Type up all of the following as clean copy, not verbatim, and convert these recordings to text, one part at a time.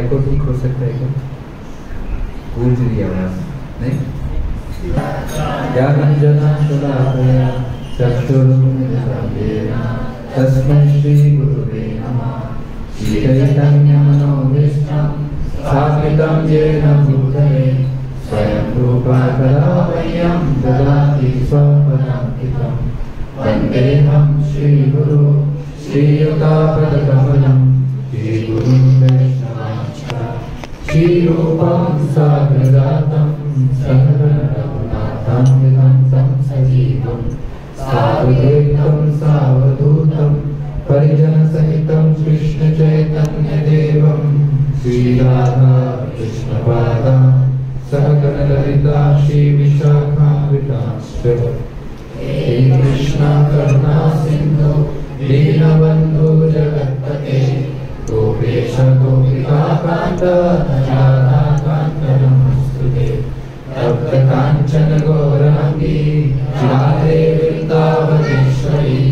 एको ठीक हो सकता है क्या? गूंज रही आवाज नहीं? ज्ञानञ्जनशलाकया चक्षुरुन्मिलितं तस्मै श्रीगुरुवे नमः। श्रीचैतन्यमनोभीष्टं स्थापितं येन भूतले स्वयं रूपा कदा मह्यं ददाति स्वपदान्तिकं। वन्देऽहं श्रीगुरु श्रीयुतापदकमलं श्रीगुरुं वैष्णवांश्च श्रीरूपं साग्रजातं सहगणरघुनाथान्वितं तं सजीवं सावधूतं सावधूतं परिजनसहितं कृष्णचैतन्यदेवं श्रीराधा कृष्णपादा सहगणललिता श्रीविशाखान्वितांश्च हे कृष्णा करुणा सिन्धु दीनबन्धु जगत्पते गोपेश गोपिकान्त राधाकान्त नमोस्तुते। तप्त काञ्चन गौराङ्गी राधे वृन्दावनेश्वरी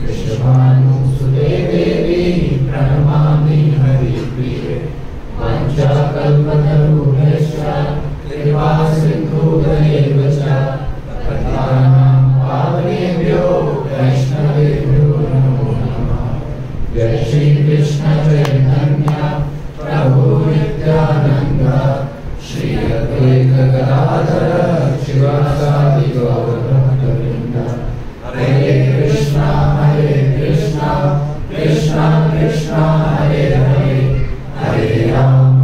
वृषभानुसुते देवी प्रणमामि हरिप्रिये। वञ्चाकल्पतरुभ्यश्च कृपा सिन्धुभ्येव च पतितानां पावनेभ्यो वैष्णवेभ्यो नमो नमः। जय श्री कृष्ण चैतन्य प्रभु नित्यानंद श्री अद्वैत गदाधर शिवासादि गौरभक्तवृंद। हरे कृष्णा कृष्णा कृष्णा हरे हरे हरे राम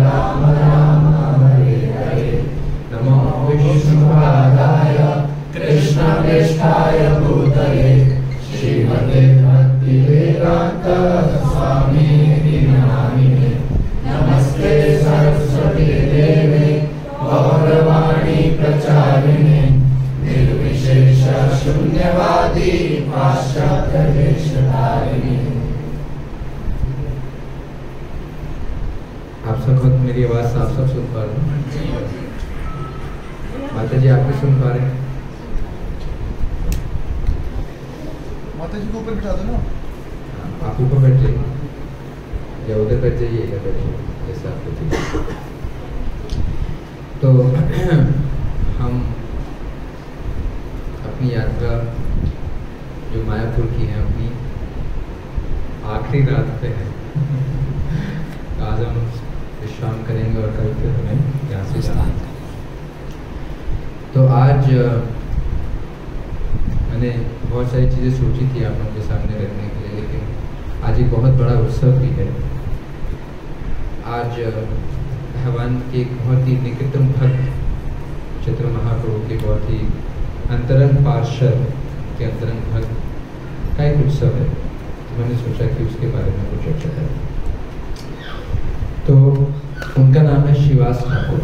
राम राम हरे हरे। नमो विष्णुपादाय कृष्णप्रेष्ठाय भूतले श्रीमते भक्तिवेदांत स्वामिने नामिने। नमस्ते सरस्वती देवे गौरवाणी प्रचारिणे निर्विशेष शून्यवादी पाश्चात्य देशधारिणे। आप सब वक्त मेरी आवाज साफ साफ सुन पा रहे हैं? माता जी आप भी सुन पा रहे हैं? माता जी को ऊपर बिठा दो ना। आप ऊपर बैठ जाइए या उधर बैठ जाइए या बैठिए जैसे आपको ठीक। तो हम अपनी यात्रा जो मायापुर की है अपनी आखिरी रात पे है। आज हम विश्राम करेंगे और कल फिर हमें यहाँ से जाना है। तो आज मैंने बहुत सारी चीज़ें सोची थी आप लोगों के सामने रखने के लिए, लेकिन आज एक बहुत बड़ा उत्सव भी है। आज भगवान के एक बहुत ही निकटतम भक्त चैतन्य महाप्रभु के बहुत ही अंतरंग पार्षद के अंतरंग भक्त का एक उत्सव है। तो मैंने सोचा कि उसके बारे में कुछ चर्चा करें। तो उनका नाम है श्रीवास ठाकुर।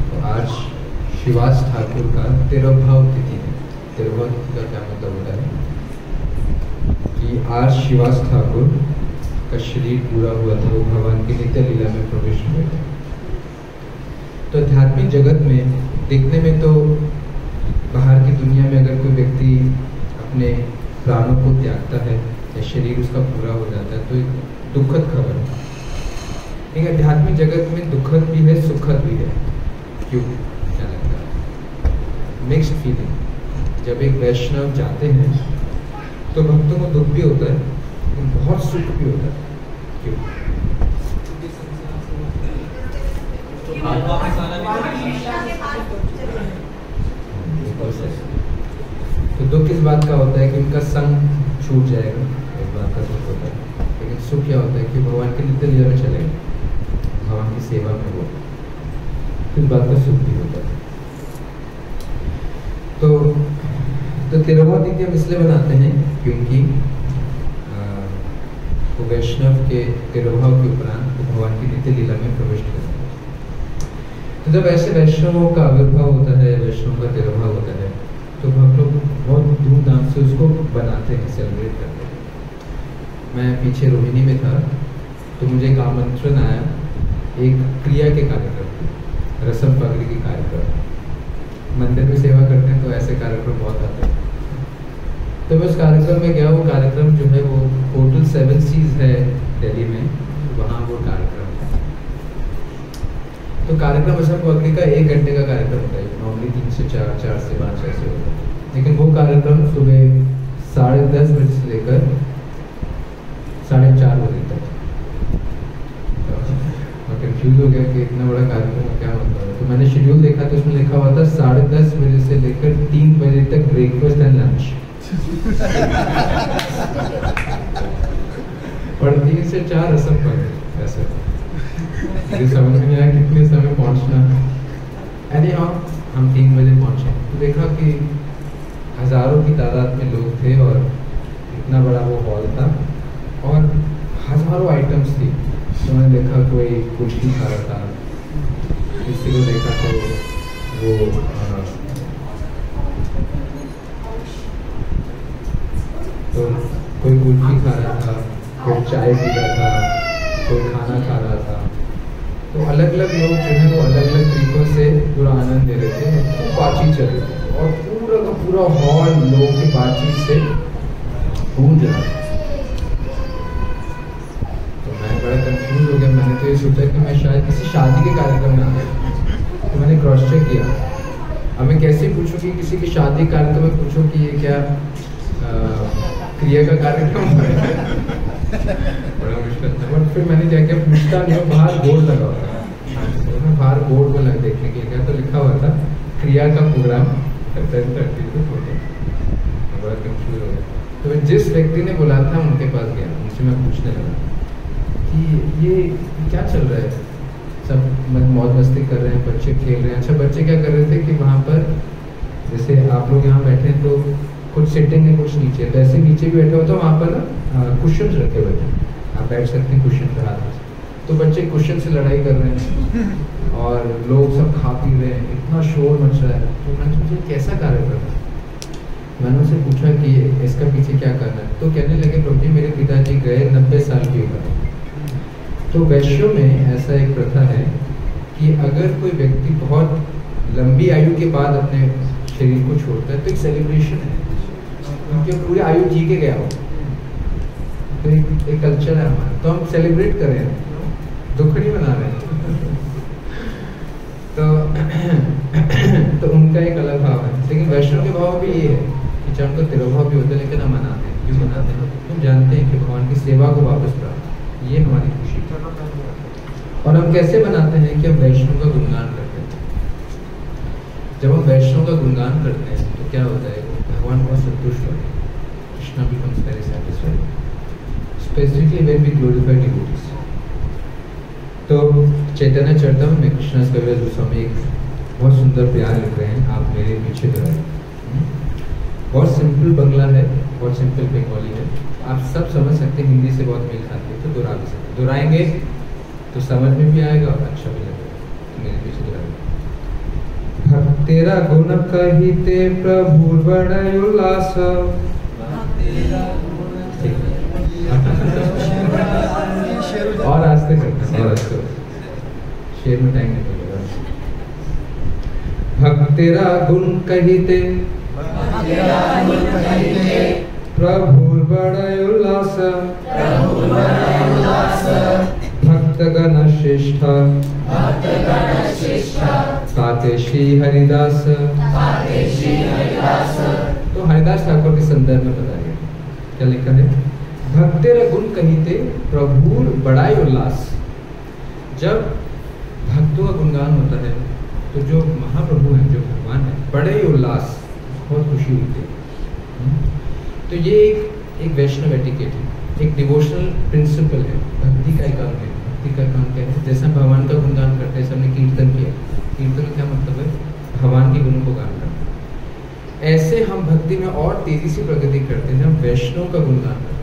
तो आज श्रीवास ठाकुर का तिरुभाव तिथि है। तिरुभाव तिथि का क्या मतलब होता है कि आज श्रीवास ठाकुर का शरीर पूरा हुआ था, वो भगवान की नित्य लीला में प्रवेश हुए थे। तो आध्यात्मिक जगत में देखने में तो बाहर की दुनिया में अगर कोई व्यक्ति अपने प्राणों को त्यागता है या शरीर उसका पूरा हो जाता है तो एक दुखद खबर है। लेकिन आध्यात्मिक जगत में दुखद भी है सुखद भी है। क्यों? क्या लगता है? Mixed feeling. जब एक वैष्णव जाते हैं तो भक्तों को दुख भी होता है लेकिन बहुत सुख भी होता है। क्यों? तो दुख इस बात का होता है कि उनका संग छूट जाएगा, इस बात का दुख होता है। लेकिन सुख क्या होता है कि भगवान की नित्य लीला में चलेंगे, भगवान की सेवा में वो, इस बात का सुख भी होता है। तो तिरुभाव तिथि हम इसलिए बनाते हैं क्योंकि वो वैष्णव के तिरुभाव के उपरांत भगवान की नित्य लीला में प्रवेश करते हैं। तो जब ऐसे वैष्णवों का आविर्भाव होता है, वैष्णव का तिरुभाव होता है, तो हम लोग बहुत धूमधाम से उसको बनाते हैं, सेलिब्रेट करते हैं। मैं पीछे रोहिणी में था तो मुझे एक आमंत्रण आया एक क्रिया के कार्यक्रम, रसम पगड़ी के कार्यक्रम। मंदिर में सेवा करते हैं तो ऐसे कार्यक्रम बहुत आते हैं। तो मैं उस कार्यक्रम में गया। वो कार्यक्रम जो है वो होटल 7 सीज है दिल्ली में, वहाँ वो कार्यक्रम है। तो कार्यक्रम ऐसा पगड़ी का 1 घंटे का कार्यक्रम होता है, नॉर्मली 3 से 4, 4 से 5 ऐसे होता है, लेकिन वो कार्यक्रम सुबह 10:30 बजे से लेकर 4:30 बजे तक। मैं कंफ्यूज हो गया कि इतना बड़ा कार्यक्रम का क्या मतलब है। तो मैंने शेड्यूल देखा तो उसमें लिखा हुआ था 10:30 बजे से लेकर 3 बजे तक ब्रेकफास्ट एंड लंच और 3 से 4 रसम पर ऐसा। मुझे समझ में नहीं आया कितने समय पहुंचना। एनी हाउ हम 3 बजे पहुंचे तो देखा कि हजारों की तादाद में लोग थे और इतना बड़ा वो हॉल था और हजारों आइटम्स थी। तो मैंने देखा कोई कुल्फी खा रहा था, किसी को देखा तो वो तो कोई कुल्फी खा रहा था, कोई चाय पी रहा था, कोई खाना खा रहा था। तो अलग अलग लोग जो है वो अलग अलग तरीकों से पूरा आनंद ले रहे थे, खूब बातचीत चल रही थी और पूरा का पूरा हॉल लोगों की बातचीत से गूंज रहा था। तो मैं बड़ा कंफ्यूज हो गया। मैंने तो ये सोचा कि मैं शायद किसी शादी के कार्यक्रम में आ गया। तो मैंने क्रॉस चेक किया। अब मैं कैसे पूछूं कि किसी की शादी कार्यक्रम में पूछूं कि ये क्या क्रिया का कार्यक्रम है। बड़ा मुश्किल था। बट फिर मैंने क्या किया, पूछता नहीं, बाहर बोर्ड लगा हुआ था, तो मैं बाहर बोर्ड में लग देखने के लिए गया तो लिखा हुआ था क्रिया का प्रोग्राम 10:30 से 4:00। बड़ा कंफ्यूज हो गया। तो मैं जिस व्यक्ति ने बुलाया था उनके पास गया, उनसे मैं पूछने लगा कि ये क्या चल रहा है, सब मौज मस्ती कर रहे हैं, बच्चे खेल रहे हैं। अच्छा, बच्चे क्या कर रहे थे कि वहाँ पर जैसे आप लोग यहाँ बैठे हैं तो कुछ सिटिंग है कुछ नीचे, तो ऐसे नीचे भी बैठे हो तो वहाँ पर ना कुशन रखे हुए थे, आप बैठ सकते हैं कुशन पर हाथ से। तो बच्चे कुशन से लड़ाई कर रहे हैं और लोग सब खा पी रहे हैं, इतना शोर मच रहा है। तो मैंने सोचा कैसा कार्यक्रम है। मैंने उनसे पूछा कि इसका पीछे क्या करना है। तो कहने लगे प्रभु जी मेरे पिताजी गए 90 साल की उम्र। तो वैश्यों में ऐसा एक प्रथा है कि अगर कोई व्यक्ति बहुत लंबी आयु के बाद अपने शरीर को छोड़ता है तो एक सेलिब्रेशन है, क्योंकि पूरी आयु जी के गया हो। तो एक कल्चर है हमारा, तो हम सेलिब्रेट कर रहे हैं, दुख नहीं मना रहे हैं। तो उनका एक अलग भाव है। लेकिन वैष्णव के भाव भी ये है कि चाहे उनका तिरोभाव भी होता है लेकिन हम मनाते हैं। क्यों मनाते हैं? हम जानते हैं कि भगवान की सेवा को वापस प्राप्त, ये हमारी खुशी है। और हम कैसे बनाते हैं कि हम वैष्णव का गुणगान करते हैं। जब हम वैष्णव का गुणगान करते हैं तो क्या होता है, भगवान बहुत संतुष्ट होते हैं। Krishna becomes very satisfied, specifically when we glorify devotees. तो चैतन्य चरितम में कृष्णा कविराज गोस्वामी एक बहुत सुंदर प्यार लिख रहे हैं, आप मेरे पीछे दोहराएं। बहुत सिंपल बंगला है, बहुत सिंपल बंगाली है, आप सब समझ सकते हैं, हिंदी से बहुत मेल खाती है, तो दोहरा भी सकते, दोहराएंगे तो समझ में भी आएगा और अच्छा भी लगेगा। तो मेरे पीछे दोहराएंगे। भक्तेरा गुण कहिते प्रभु बड़ा उल्लास। और आस्ते करते हैं, और आस्ते शेर में टाइम नहीं लगेगा। भक्तेरा गुण कहिते प्रभु बड़ा उल्लास। भक्तगण श्रेष्ठ साते श्री हरिदास। तो हरिदास ठाकुर के संदर्भ में बताया क्या लिखा है, भक्तेरा गुण कहिते प्रभु बड़ाई उल्लास। जब भक्तों का गुणगान होता है तो जो महाप्रभु हैं, जो भगवान है, बड़े ही उल्लास, बहुत खुशी होती है। तो ये एक वैष्णव एटिकेट है, एक डिवोशनल प्रिंसिपल है, भक्ति का एक अंग है। भक्ति का काम क्या है, जैसे भगवान का गुणगान करते हैं, सबने कीर्तन किया, कीर्तन का क्या मतलब है, भगवान के गुणों को गान करना। ऐसे हम भक्ति में और तेजी से प्रगति करते हैं, हम वैष्णव का गुणगान करते हैं।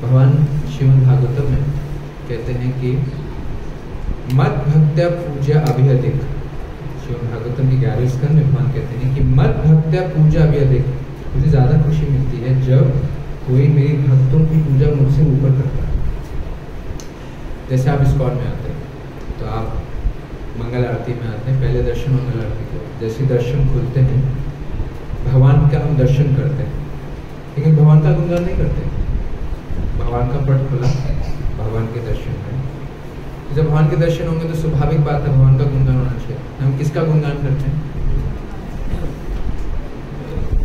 भगवान श्रीमद् भागवतम में कहते हैं कि मत भक्त्या पूजा अभिअधिक। श्रीमद् भागवतम की 11वें स्कंद में भगवान कहते हैं कि मत भक्त्या पूजा अभिअधिक। मुझे ज़्यादा खुशी मिलती है जब कोई मेरी भक्तों की पूजा मुझसे ऊपर करता है। जैसे आप इस्कॉन में आते हैं तो आप मंगल आरती में आते हैं, पहले दर्शन मंगल आरती को, जैसे दर्शन खुलते हैं भगवान का हम दर्शन करते हैं, लेकिन भगवान का गुणगान नहीं करते। भगवान का पट खुला, भगवान के दर्शन हुए। जब भगवान के दर्शन होंगे तो स्वाभाविक बात है भगवान का गुणगान होना चाहिए। हम किसका गुणगान करते हैं?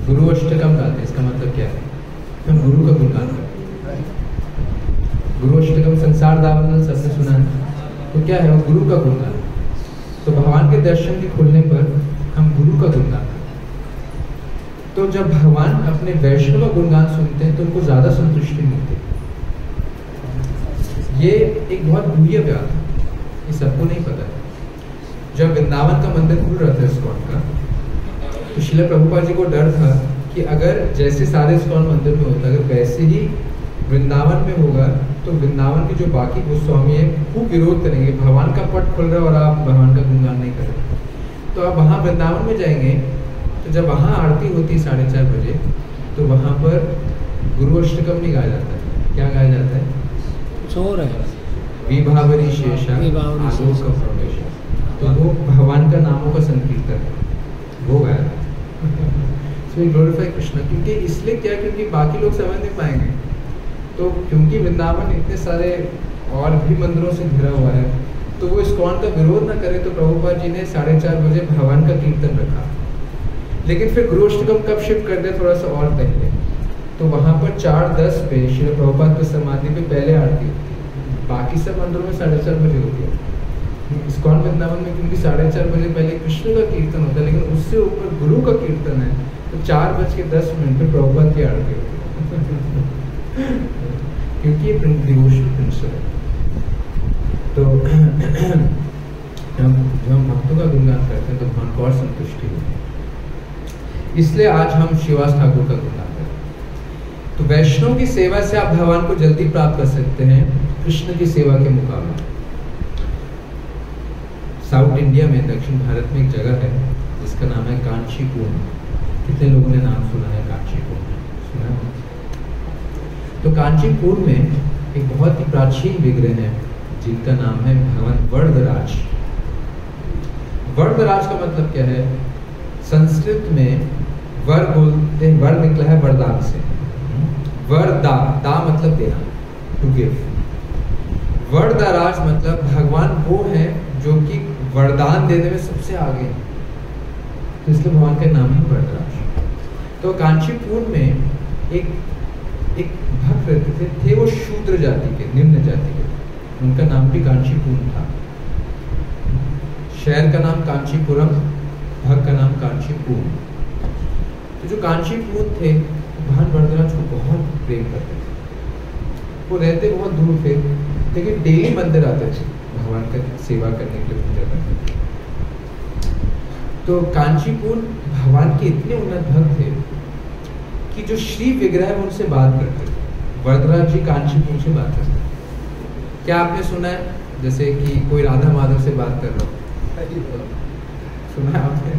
गुरु अष्टकम गाते हैं। इसका मतलब क्या है? हम गुरु का गुणगान करते हैं। गुरु अष्टकम संसार दावनल सबने सुना है। तो क्या है वो? गुरु का गुणगान। तो भगवान के दर्शन के खुलने पर हम गुरु का गुणगान करते हैं। तो जब भगवान अपने वैष्णव का गुणगान सुनते हैं तो उनको ज्यादा संतुष्टि मिलती है। ये एक बहुत गुह्य बात है, ये सबको नहीं पता है। जब वृंदावन का मंदिर खुल रहा था इस्कॉन का, तो श्रील प्रभुपाद जी को डर था कि अगर जैसे सारे इस्कॉन मंदिर में होता है, अगर वैसे ही वृंदावन में होगा तो वृंदावन के जो बाकी गोस्वामी है खूब विरोध करेंगे। भगवान का पट खुल रहा है और आप भगवान का गुणगान नहीं कर रहे। तो आप वहाँ वृंदावन में जाएंगे तो जब वहाँ आरती होती है 4:30 बजे, तो वहाँ पर गुरु अष्टकम नहीं गाया जाता है। क्या गाया जाता है? चोर है विभावरी शेषा आलोक का प्रवेश। तो वो भगवान का नामों का संकीर्तन वो गाया। सो ग्लोरीफाई कृष्ण। क्योंकि इसलिए क्या? क्योंकि बाकी लोग समझ नहीं पाएंगे। तो क्योंकि वृंदावन इतने सारे और भी मंदिरों से घिरा हुआ है, तो वो इस्कॉन का विरोध ना करे, तो प्रभुपाद जी ने 4:30 बजे भगवान का कीर्तन रखा। लेकिन फिर गुरु अष्टकम कब शिफ्ट कर दिया? थोड़ा सा और पहले। तो वहाँ पर 4:10 पे श्री प्रभुपाद की समाधि पे पहले आरती होती है। बाकी सब मंदिरों में 4:30 बजे होती है। इस्कॉन वृंदावन में क्योंकि 4:30 बजे पहले कृष्ण का कीर्तन होता है, लेकिन उससे ऊपर गुरु का कीर्तन है, तो 4:10 पे प्रभुपाद की आरती होती है। क्योंकि ये डिवोशनल प्रिंसिपल है। तो जब हम भक्तों का गुणगान करते हैं तो भगवान को और संतुष्टि होती है। इसलिए आज हम श्रीवास ठाकुर का गुणगान करते हैं। तो वैष्णव की सेवा से आप भगवान को जल्दी प्राप्त कर सकते हैं कृष्ण की सेवा के मुकाबले। साउथ इंडिया में, दक्षिण भारत में एक जगह है जिसका नाम है कांचीपुरम। कितने लोगों ने नाम सुना है कांचीपुरम? सुना है? तो कांचीपुर में एक बहुत ही प्राचीन विग्रह है जिनका नाम है भगवान वरदराज। वरदराज का मतलब क्या है? संस्कृत में वर बोलते हैं, वर निकला है वरदान से। वरदा, दा मतलब देना, टू गिव। वरदराज मतलब भगवान वो है जो कि वरदान देने में सबसे आगे है, तो इसलिए भगवान का नाम है वरदराज। तो कांचीपुर में एक भक्त रहते थे वो शूद्र जाति के, निम्न जाति के। उनका नाम भी कांचीपुरम था। शहर का नाम कांचीपुरम, भक्त का नाम कांचीपुर। तो जो कांचीपुर थे भगवान वरदराज को बहुत प्रेम करते थे। वो रहते बहुत दूर थे, लेकिन डेली मंदिर आते थे भगवान का सेवा करने के लिए, पूजा करने के लिए। तो कांचीपुर भगवान के इतने उन्नत भक्त थे कि जो श्री विग्रह है उनसे बात करते थे। वरदराज जी कांचीपुर से बात करते थे। क्या आपने सुना है जैसे कि कोई राधा माधव से बात कर रहा हो? सुना है आपने?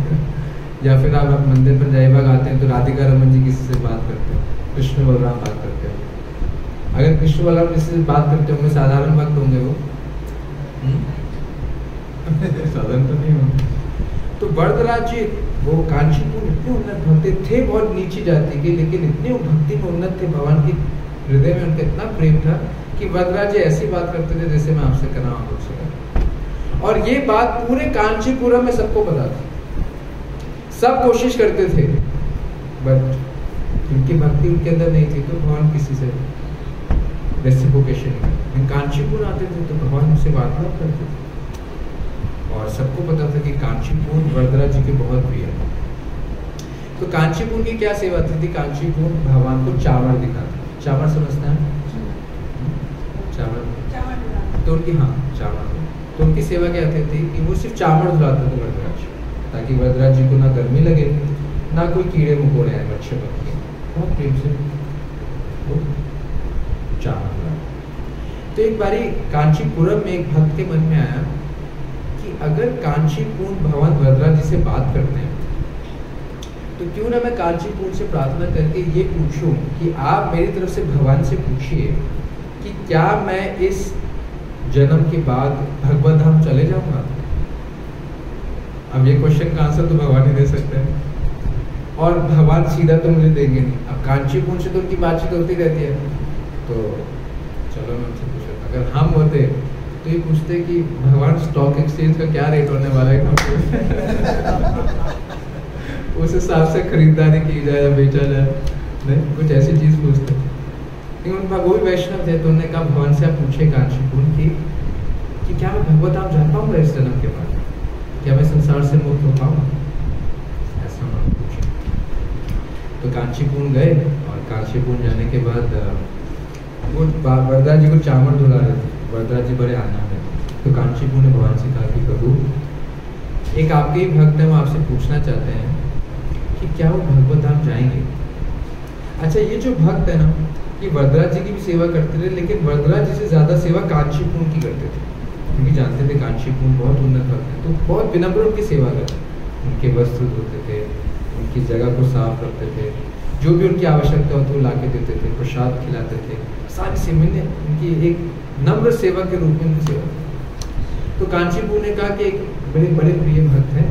या फिर आप मंदिर पर जय बाग आते हैं तो राधिका रमन जी किसी से बात करते हो, कृष्ण बलराम बात करते हो। अगर कृष्ण बलराम किसी से बात करते होंगे, साधारण भक्त होंगे वो? साधारण तो नहीं होंगे। तो वरदराज जी वो कांचीपुर इतने उन्नत भक्त थे, बहुत नीची जाति के, लेकिन इतने भक्ति में उन्नत थे, भगवान की हृदय में उनका इतना प्रेम था कि वरदराज जी ऐसी बात करते थे जैसे मैं आपसे कर रहा हूँ, आपसे कर रहा हूँ। और ये बात पूरे कांचीपुरम में सबको पता था। सब कोशिश करते थे, बट उनकी भक्ति उनके अंदर नहीं थी, तो भगवान किसी से रेसिप्रोकेशन नहीं। कांचीपुर आते थे तो भगवान उनसे वार्तालाप करते थे और सबको पता था कि कांचीपुर वरदराज जी के बहुत प्रिय है। तो कांचीपुर की क्या सेवा थी? कांचीपुर भगवान को चावल दिखाता। चावल समझना है? चावल तो उनकी, हाँ चावल। तो उनकी सेवा क्या थी कि वो सिर्फ चावल धुलाते थे वरदराज, ताकि वरदराज जी को ना गर्मी लगे, ना कोई कीड़े मकोड़े आए, मच्छर पकड़े। बहुत प्रेम से वो चावल धुलाते। तो एक बारी कांचीपुरम में एक भक्त के मन में आया कि अगर कांचीपुर भगवान वरदराज जी से बात करते हैं तो क्यों ना मैं कांचीपुर से प्रार्थना करके ये पूछूं कि आप मेरी तरफ से भगवान से पूछिए कि क्या मैं इस जन्म के बाद भगवत धाम चले जाऊंगा। अब ये क्वेश्चन का आंसर तो भगवान ही दे सकते हैं और भगवान सीधा तो मुझे देंगे नहीं। अब कांचीपुर से तो उनकी बातचीत होती रहती है, तो चलो मैं उनसे पूछ लेता, अगर हम होते तो ये पूछते कि भगवान स्टॉक एक्सचेंज का क्या रेट होने वाला है उस हिसाब से खरीदारी की जाए या बेचा जाए, नहीं कुछ ऐसी चीज़ पूछते। लेकिन उन वो भी वैष्णव थे, तो उन्होंने कहा भगवान से आप पूछे कांचीपुर कि क्या मैं भगवत धाम जा पाऊँगा इस जन्म के बाद, क्या मैं संसार से मुक्त हो पाऊँगा, ऐसा उन्होंने पूछा। तो कांचीपुर गए और कांचीपुर जाने के बाद वो वरदा जी को चावल धुला रहे थे, वरदा जी बड़े आना है। तो कांचीपुर ने भगवान से कहा कि प्रभु एक आपके ही भक्त हैं, वो आपसे पूछना चाहते हैं कि क्या वो भगवत धाम जाएंगे। अच्छा ये जो भक्त है ना, ये वरदराज जी की भी सेवा करते थे, लेकिन वरदराज जी से ज़्यादा सेवा कांचीपुर की करते थे, क्योंकि जानते थे कांचीपुर बहुत उन्नत भक्त है, तो बहुत विनम्र उनकी सेवा करते, उनके वस्त्र धोते थे, उनकी जगह को साफ रखते थे, जो भी उनकी आवश्यकता होती वो ला के देते थे, प्रसाद खिलाते थे, सारी सेवा ने उनकी एक नम्र सेवा के रूप में उनकी सेवा। तो कांचीपुर ने कहा कि एक बड़े बड़े प्रिय भक्त हैं,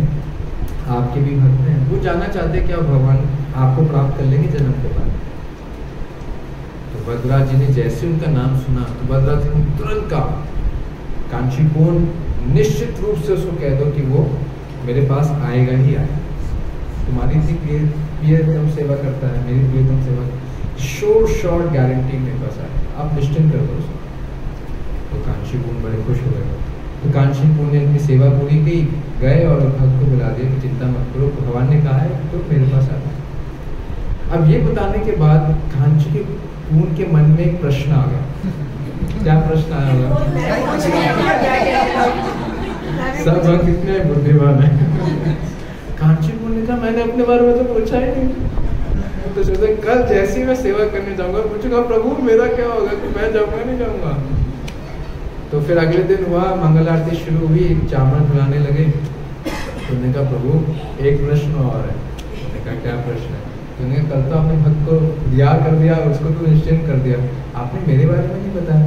आपके भी भक्त हैं, वो जानना चाहते हैं क्या भगवान आपको प्राप्त कर लेंगे जन्म के बाद। तो वरदराज जी ने जैसे उनका नाम सुना तो वरदराज जी ने तुरंत कहा कांचीपुर निश्चित रूप से उसको कह दो कि वो मेरे पास आएगा ही आएगा, तुम्हारी इतनी प्रियतम सेवा करता है, मेरी प्रियतम सेवा, शॉर्ट गारंटी मेरे पास आएगा, आप निश्चिंत कर दो उसको। तो कांचीपुर बड़े खुश हो गए। तो कांचीपुर ने अपनी सेवा पूरी की, गए और भक्त को बुला दिया कि चिंता मत करो, भगवान ने कहा है तो मेरे पास आ गया। अब ये बताने के बाद कांचीपुर के मन में एक प्रश्न आ गया। क्या प्रश्न आया होगा? सब भक्त कितने बुद्धिमान है। कांचीपुर ने कहा मैंने अपने बारे में तो पूछा ही नहीं, तो सोचा कल जैसी मैं सेवा करने जाऊंगा पूछूंगा प्रभु मेरा क्या होगा, कि मैं जाऊंगा नहीं जाऊंगा। तो फिर अगले दिन हुआ, मंगल आरती शुरू हुई, चावल धुलाने लगे। तो उन्होंने कहा प्रभु एक प्रश्न और है। उन्होंने कहा क्या प्रश्न है? तो उन्होंने कल तो आपने भक्त को दिया कर दिया, उसको तो निश्चिंत कर दिया, आपने मेरे बारे में नहीं बताया,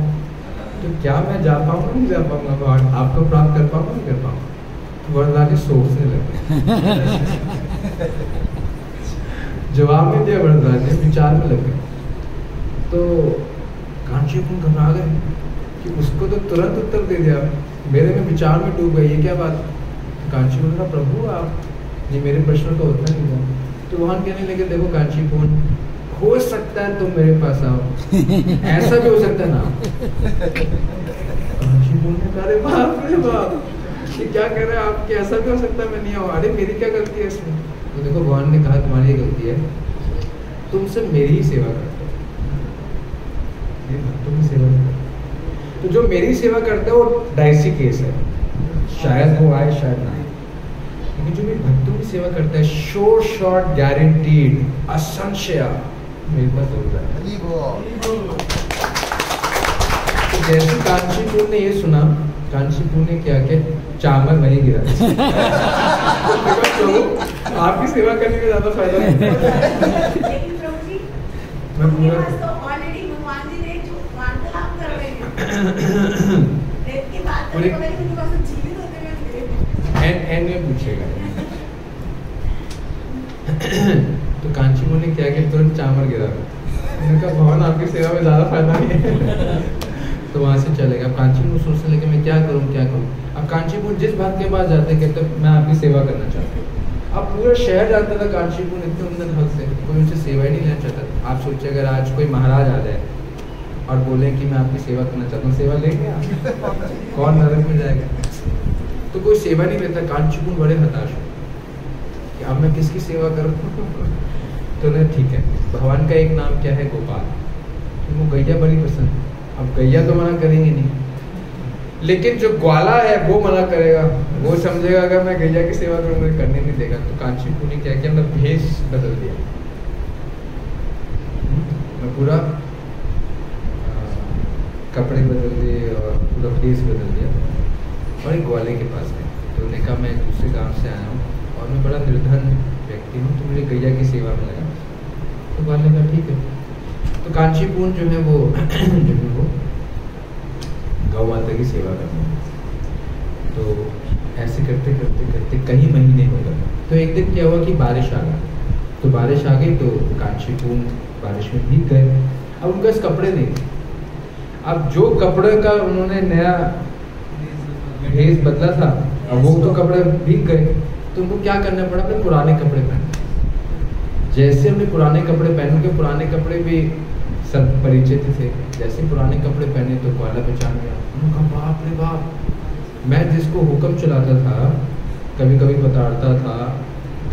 तो क्या मैं जा पाऊंगा नहीं जा पाऊंगा, भगवान आपको प्राप्त कर पाऊंगा नहीं कर पाऊंगा। तो वरदान जी सोचने लगे, जवाब नहीं दिया वरदान जी, विचार में लग गए। तो कांचीपुर घबरा गए कि उसको तो तुरंत उत्तर दे दिया, मेरे में विचार में डूब गए, ये क्या बात। कांचीपुर ने कहा प्रभु आप ये मेरे प्रश्न का उत्तर नहीं दिया। तो वहां कहने लगे देखो कांचीपुर, हो सकता है तुम मेरे पास आओ, ऐसा भी हो सकता है ना। कांचीपुर ने कहा अरे बाप रे बाप, ये क्या कह रहे हैं आप, कि ऐसा भी हो सकता है मैं नहीं आऊँ, अरे मेरी क्या गलती है इसमें। तो देखो भगवान ने कहा तुम्हारी ये गलती है, तुमसे मेरी ही सेवा करते हो, भक्तों की सेवा करते। तो जो मेरी सेवा करता है वो डाइसी केस है, शायद वो आए शायद ना आए, लेकिन जो मेरे भक्तों की सेवा करता है शॉर्ट गारंटीड असंशय मेरे पास जरूर आएगा। तो जैसे कांचीपुर ने ये सुना, कांचीपुर ने क्या किया, चावल वहीं गिरा। तो आपकी सेवा करने में ज्यादा फायदा नहीं। मैं पूरा एंड में पूछेगा। तो कांचीपुर ने क्या किया, तुरंत चावल गिरा। उन्होंने कहा भगवान आपकी सेवा में ज्यादा फायदा नहीं है। तो वहां से चलेगा। अब कांचीपुर सोचने लगे मैं क्या करूं क्या करूं। अब कांचीपुर जिस भक्त के पास जाते कहते मैं आपकी सेवा करना चाहता हूँ। अब पूरा शहर जाता था कांचीपुर, इतने उन्नत भक्त से कोई उनसे सेवा ही नहीं लेना चाहता। आप सोचिए अगर आज कोई महाराज आ जाए और बोले कि मैं आपकी सेवा करना चाहता हूँ, सेवा लेंगे आप? कौन नरक में जाएगा? तो कोई सेवा नहीं लेता। कांचीपुर बड़े हताश हो कि अब मैं किसकी सेवा करूँ। तो नहीं ठीक है, भगवान का एक नाम क्या है, गोपाल। तो वो गैया बड़ी पसंद। अब गैया तो मना करेंगे नहीं, लेकिन जो ग्वाला है वो मना करेगा। वो समझेगा अगर मैं गैया की सेवा करूँ मुझे करने नहीं देगा। तो कांचीपुर ने क्या किया, मैं भेष बदल दिया, मैं पूरा कपड़े बदल दिए और पूरा फेस बदल दिया और एक ग्वाले के पास गए। तो उन्होंने कहा मैं दूसरे गांव से आया हूँ और मैं बड़ा निर्धन व्यक्ति हूँ, तो मुझे गैया की सेवा में लगा। तो ग्वाले ने कहा ठीक है। तो कांचीपुर जो है वो गौ माता की सेवा करना। तो ऐसे करते करते करते कई महीने हो गए। तो एक दिन क्या हुआ कि बारिश आ गई। तो बारिश आ गई तो कांचीपुर बारिश में भीग गए। अब उनके पास कपड़े नहीं थे। अब जो कपड़े का उन्होंने नया भेष बदला था, अब वो तो कपड़े भीग गए, तो उनको क्या करना पड़ा, अपने पुराने कपड़े पहने। जैसे हमने पुराने कपड़े पहने के, पुराने कपड़े भी सब परिचित थे, जैसे पुराने कपड़े पहने तो ग्वाला पहचान गया। उन्होंने कहा बाप रे बाप, मैं जिसको हुक्म चलाता था, कभी कभी बताता था,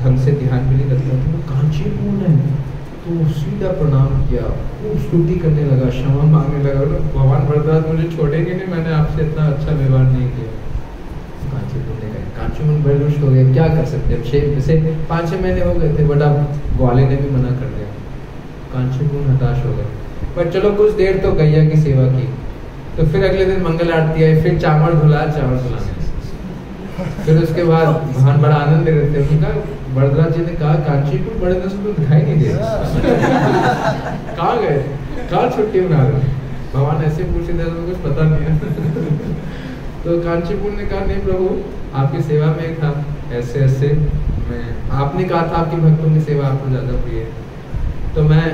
ढंग से ध्यान भी नहीं करता था, वो कांचीपुर है। तो सीधा प्रणाम किया, खूब स्तुति करने लगा, क्षमा मांगने लगा, भगवान भरद्वाज मुझे छोड़ेंगे नहीं, मैंने आपसे इतना अच्छा व्यवहार नहीं किया। कांचीपुर ने कहा, कांचीपुर बड़े रुष्ट हो गए, क्या कर सकते हैं, 5-6 महीने हो गए थे, बट अब ग्वाले ने भी मना कर दिया। कांचीपुर हताश हो गए, पर चलो कुछ देर तो गैया की सेवा की, तो फिर अगले दिन मंगल आरती आई, फिर चावल धुलाने। फिर उसके बाद भगवान बड़ा आनंद ले रहे थे, उनका भरद्वाज जी ने कहा कांचीपुर बड़े दिन से तो दिखाई नहीं दे कहाँ गए, कहाँ छुट्टी मना रहे। भगवान ऐसे पूछे थे तो कुछ पता नहीं है तो कांचीपुर ने कहा नहीं प्रभु, आपकी सेवा में था, ऐसे ऐसे मैं, आपने कहा था आपके भक्तों की सेवा आपको ज्यादा प्रिय है, तो मैं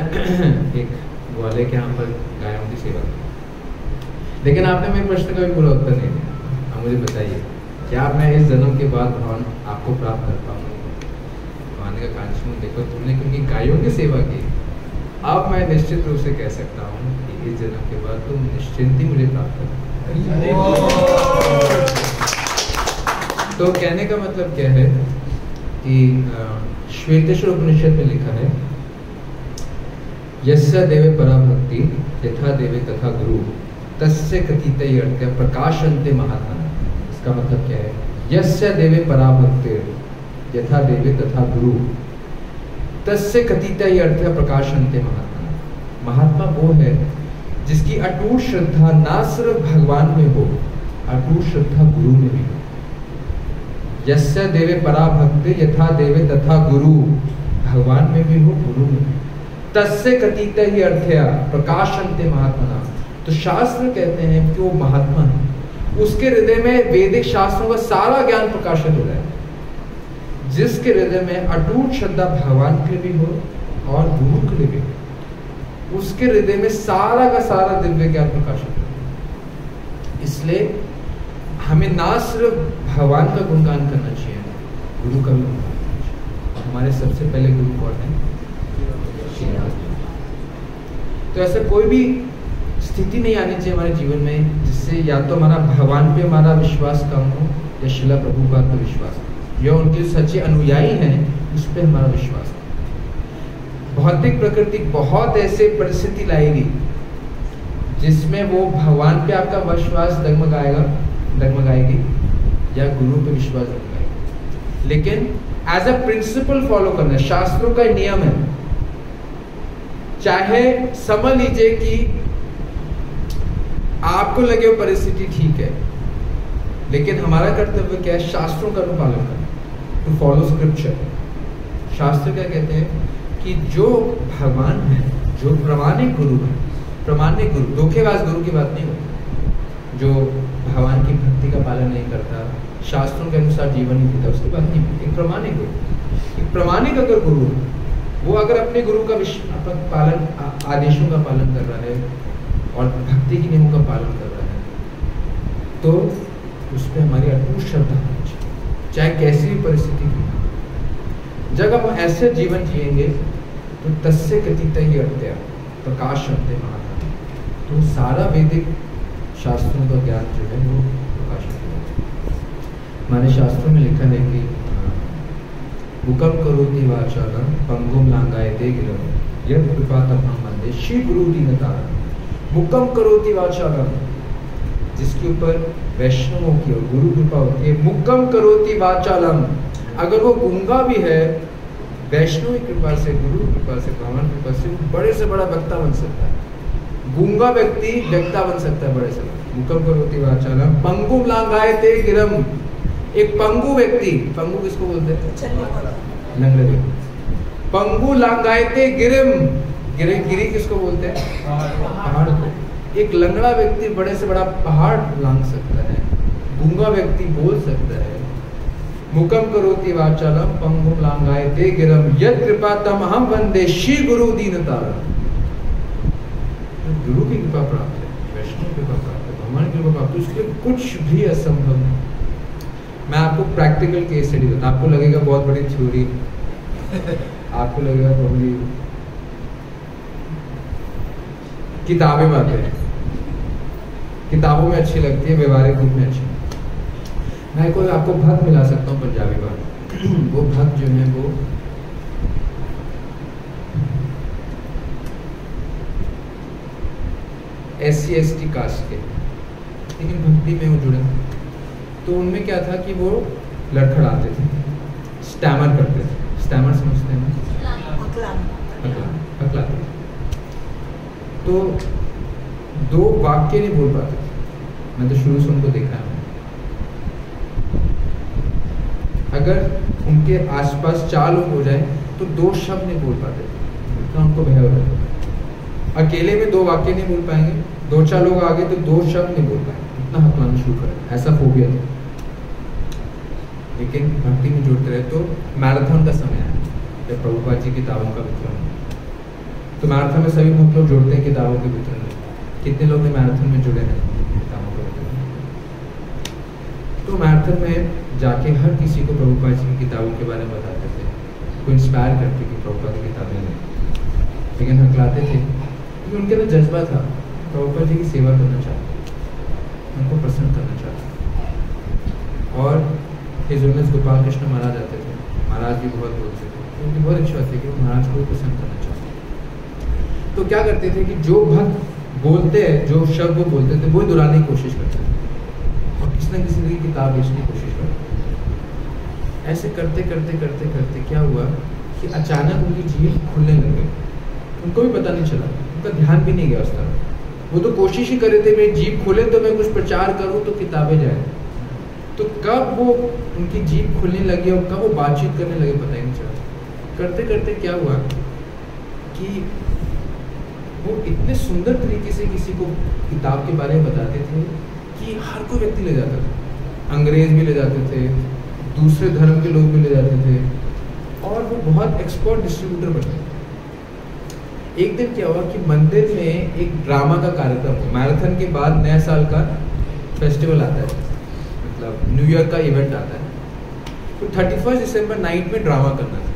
एक ग्वाले के यहाँ पर गायों की सेवा की। लेकिन आपने मेरे प्रश्न का भी पूरा उत्तर नहीं दिया। अब मुझे बताइए, क्या मैं इस जन्म के बाद भगवान आपको प्राप्त कर पाऊंगा? भगवान का कांचीपुर देखो, तुमने क्योंकि गायों की सेवा की, अब मैं निश्चित रूप से कह सकता हूँ कि इस जन्म के बाद तुम निश्चिंत ही मुझे प्राप्त कर। तो कहने का मतलब क्या है कि श्वेतेश्वर उपनिषद में लिखा है, यस्य देवे परा भक्ति यथा देवे तथा गुरु तस्य कथितय अर्थ प्रकाशन्ते महात्मा। इसका मतलब क्या है, यस्य देवे परा भक्ति यथा देवे तथा गुरु तस्य कथितय अर्थ प्रकाशन्ते महात्मा। महात्मा वो है जिसकी अटूट श्रद्धा ना सिर्फ भगवान में हो, अटूट श्रद्धा गुरु में भी हो। यस्य देवे परा भक्ति यथा देवे तथा गुरु, भगवान में भी हो, गुरु में भी। तस्य कथितय अर्थया प्रकाशन्ते महात्मना। तो शास्त्र कहते हैं कि वो महात्मा है, उसके हृदय में वैदिक शास्त्रों का सारा ज्ञान प्रकाशित हो रहा है। जिसके हृदय में अटूट श्रद्धा भगवान के लिए भी हो और गुरु के लिए भी हो, उसके हृदय में सारा का सारा दिव्य ज्ञान प्रकाशित हो। इसलिए हमें ना सिर्फ भगवान का गुणगान करना चाहिए, गुरु का भी गुणगान करना चाहिए। हमारे सबसे पहले गुरु कौन है? तो ऐसा कोई भी स्थिति नहीं आनी चाहिए हमारे जीवन में जिससे या तो हमारा भगवान पे हमारा विश्वास कम हो, या शिला प्रभुपाद पे विश्वास हो, या उनके सच्चे अनुयायी हैं उस पर हमारा विश्वास हो। भौतिक प्रकृति बहुत ऐसे परिस्थिति लाएगी जिसमें वो भगवान पे आपका विश्वास डगमगाएगी या गुरु पे विश्वास डगमगाएगी। लेकिन एज अ प्रिंसिपल फॉलो करना, शास्त्रों का नियम है। चाहे समझ लीजिए कि आपको लगे वो परिस्थिति ठीक है, लेकिन हमारा कर्तव्य क्या है? शास्त्रों का अनुपालन करना, टू फॉलो स्क्रिप्चर। शास्त्र क्या कहते हैं कि जो भगवान है, जो प्रामाणिक गुरु है, प्रामाणिक गुरु, धोखेबाज गुरु की बात नहीं होती, जो भगवान की भक्ति का पालन नहीं करता, शास्त्रों के अनुसार जीवन नहीं जीता, उसकी बात नहीं होती। एक प्रामाणिक गुरु, एक प्रामाणिक अगर गुरु है, वो अगर अपने गुरु का पालन, आदेशों का पालन कर रहा है और भक्ति के नियमों का पालन कर रहा है, तो उस पर हमारी अटूट श्रद्धा होनी चाहिए, चाहे कैसी भी परिस्थिति हो। जब हम ऐसे जीवन जिएंगे तो तस्य कथितय अर्थया प्रकाशन्ते महात्मा। तो सारा वैदिक शास्त्रों का ज्ञान जो है वो प्रकाशित होगा। हमारे शास्त्रों में लिखा है कि मुकम करोति वाचालं पंगुम लांगायते गिरं यत् कृपातमहं वन्दे श्री गुरु दीनतारं। मुकम करोति वाचालं, जिसके ऊपर वैष्णवों की और गुरु कृपा होती है। मुकम करोति वाचालं, अगर वो गूंगा भी है, वैष्णव की कृपा से, गुरु कृपा से, भगवान कृपा से बड़े से बड़ा वक्ता बन सकता है। गूंगा व्यक्ति वक्ता बन सकता है बड़े से बड़ा। मुकम करोति वाचालं पंगुम लांगायते गिरं। एक पंगु व्यक्ति, पंगु किसको बोलते हैं? लंगड़े व्यक्ति। पंगु लांगायते गिरिम, गिरी किसको बोलते हैं? पहाड़ को। एक लंगड़ा व्यक्ति बड़े से बड़ा पहाड़ लांग सकता है, गूंगा व्यक्ति बोल सकता है। मुकम करोति वाचालं पंगुम लांगायते गिरं यत् कृपातमहं वन्दे श्री गुरु दीनतारं। गुरु की कृपा प्राप्त है। वैष्णव कृपा प्राप्त है, भगवान की कृपा प्राप्त है, उसके लिए कुछ भी असंभव नहीं। मैं आपको प्रैक्टिकल केस स्टडी बताता, आपको लगेगा बहुत बड़ी थ्योरी, आपको लगेगा probably किताबें बातें किताबों में अच्छी लगती है, व्यवहारिक रूप में अच्छी। मैं कोई आपको भक्त मिला सकता हूँ पंजाबी बात। वो भक्त जो है वो SC/ST कास्ट के, लेकिन भक्ति में वो जुड़े। तो उनमें क्या था कि वो लड़खड़ाते थे, स्टैमर करते थे। स्टैमर समझते हैं ना? हकलाते थे। तो 2 वाक्य नहीं बोल पाते थे। मैं तो शुरू से उनको देखा है। अगर उनके आसपास 4 लोग हो जाए तो 2 शब्द नहीं बोल पाते थे, तो उनको भय हो रहा था। अकेले में 2 वाक्य नहीं बोल पाएंगे, 2-4 लोग आ गए तो 2 शब्द नहीं बोल पाएंगे, इतना हकलाना शुरू करें, ऐसा फोबिया था। लेकिन भक्ति में जुड़ते रहे तो मैराथन का समय आया जब प्रभुपाद जी किताबों का वितरण। तो मैराथन में सभी भक्त लोग जुड़ते हैं किताबों के वितरण में। कितने लोग मैराथन में जुड़े हैं किताबों के वितरण? तो मैराथन में जाके हर किसी को प्रभुपाद जी की किताबों के बारे में बताते थे, को इंस्पायर करते कि प्रभुपाद की किताबें लें, लेकिन हकलाते थे क्योंकि उनके अंदर जज्बा था, प्रभुपाद जी की सेवा करना चाहते, उनको प्रसन्न करना चाहते। और हिज ऑनरेस गोपाल कृष्ण महाराज आते थे, महाराज भी बहुत बोलते थे, उनकी बहुत इच्छा थी कि महाराज को प्रसन्न करना चाहते। तो क्या करते थे कि जो भक्त बोलते हैं, जो शब्द वो बोलते थे, वो दोहराने की कोशिश करते थे और किसी न किसी की किताब बेचने की कोशिश करते थे। ऐसे करते करते करते करते क्या हुआ कि अचानक उनकी जीभ खुलने लग गई। उनको भी पता नहीं चला, उनका ध्यान भी नहीं गया उस तरफ। वो तो कोशिश ही कर रहे थे मेरी जीभ खुले तो मैं कुछ प्रचार करूँ तो किताबें जाए। तो कब वो उनकी जीभ खुलने लगी और कब वो बातचीत करने लगे पता ही नहीं चला। करते करते क्या हुआ कि वो इतने सुंदर तरीके से किसी को किताब के बारे में बताते थे कि हर कोई व्यक्ति ले जाता था। अंग्रेज भी ले जाते थे, दूसरे धर्म के लोग भी ले जाते थे और वो बहुत एक्सपर्ट डिस्ट्रीब्यूटर बने। एक दिन क्या हुआ कि मंदिर में एक ड्रामा का कार्यक्रम हुआ। मैराथन के बाद नया साल का फेस्टिवल आता है, मतलब न्यू ईयर का इवेंट आता है। तो 31 दिसंबर नाइट में ड्रामा करना था।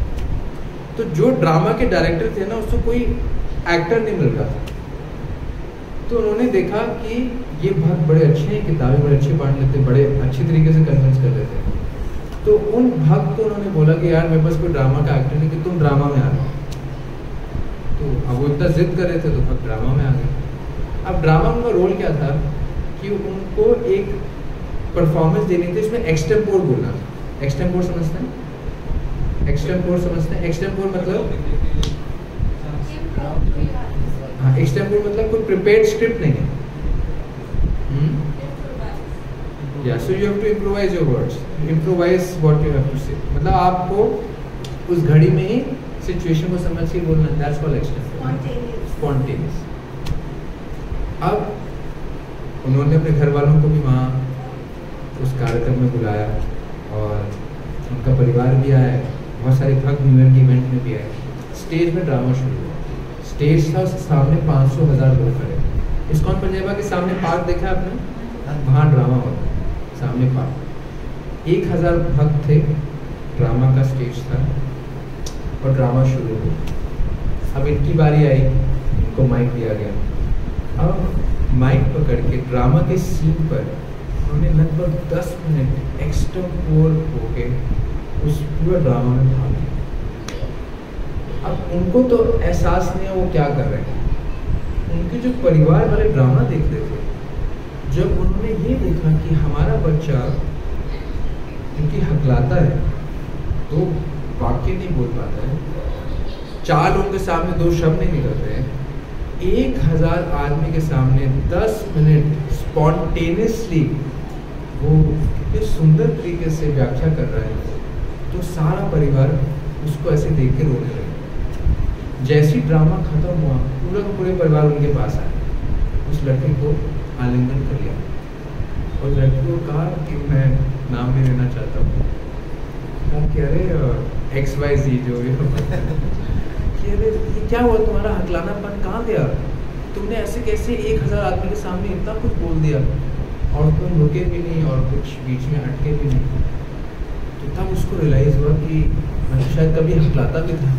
तो जो ड्रामा के डायरेक्टर थे ना, उसको कोई एक्टर नहीं मिल रहा था। तो उन्होंने देखा कि ये भक्त बड़े अच्छे हैं, किताबें बड़े अच्छे पढ़ लेते, बड़े अच्छी तरीके से कन्विंस कर लेते हैं। तो उन भक्त को उन्होंने बोला कि यार मेरे पास कोई ड्रामा का एक्टर नहीं कि तुम ड्रामा में आ जाओ। तो अब वो इतना जिद कर रहे थे तो भक्त ड्रामा में आ गए। अब ड्रामा में रोल क्या था कि उनको एक परफॉर्मेंस देनी थी, इसमें एक्सटेम्पोर बोलना था। एक्सटेम्पोर समझते हैं? एक्सटेम्पोर समझते हैं? एक्सटेम्पोर मतलब हाँ, एक्सटेम्पोर मतलब कोई प्रिपेयर्ड स्क्रिप्ट नहीं है। या so you have to improvise your words, improvise what you have to say. मतलब आपको उस घड़ी में ही सिचुएशन को समझ के बोलना, दैट्स कॉल्ड एक्सटेम्पोर, स्पॉन्टेनियस। अब उन्होंने अपने घर वालों को भी वहाँ उस कार्यक्रम में बुलाया और उनका परिवार भी आया, बहुत सारे भक्त न्यू ईयर के इवेंट में भी आए। स्टेज में ड्रामा शुरू हुआ। स्टेज था, उसके सामने 500,000 लोग खड़े। इस्कॉन पंजाबा के सामने पार्क देखा आपने? वहाँ ड्रामा होता है, सामने पार्क। 1000 भक्त थे, ड्रामा का स्टेज था और ड्रामा शुरू हुआ। अब इनकी बारी आई, इनको माइक दिया गया। अब माइक पकड़ के ड्रामा के सीन पर उन्होंने लगभग 10 मिनट एक्सटेम्पोर होके उस पूरा ड्रामा में भाग लिया। अब उनको तो एहसास नहीं है वो क्या कर रहे हैं। उनके जो परिवार वाले ड्रामा देख रहे थे, जब उन्होंने ये देखा कि हमारा बच्चा उनकी हकलाता है, तो वाक्य नहीं बोल पाता है, 4 लोगों के सामने 2 शब्द नहीं निकलते हैं, 1000 आदमी के सामने 10 मिनट स्पॉन्टेनियसली वो कितने सुंदर तरीके से व्याख्या कर रहा है, तो सारा परिवार उसको ऐसे देख के रोने लगे। जैसी ड्रामा खत्म हुआ, पूरा का पूरे परिवार उनके पास आया, उस लड़के को आलिंगन कर लिया और लड़के को कहा कि मैं नाम नहीं लेना चाहता हूँ। कह रहे XYZ जो भी कि अरे ये क्या हुआ, तुम्हारा हकलानापन कहाँ गया? तुमने ऐसे कैसे 1000 आदमी के सामने इतना कुछ बोल दिया और तुम रुके भी नहीं और कुछ बीच में अटके भी नहीं। तो तब उसको रियलाइज हुआ कि मैं शायद कभी हकलाता भी था।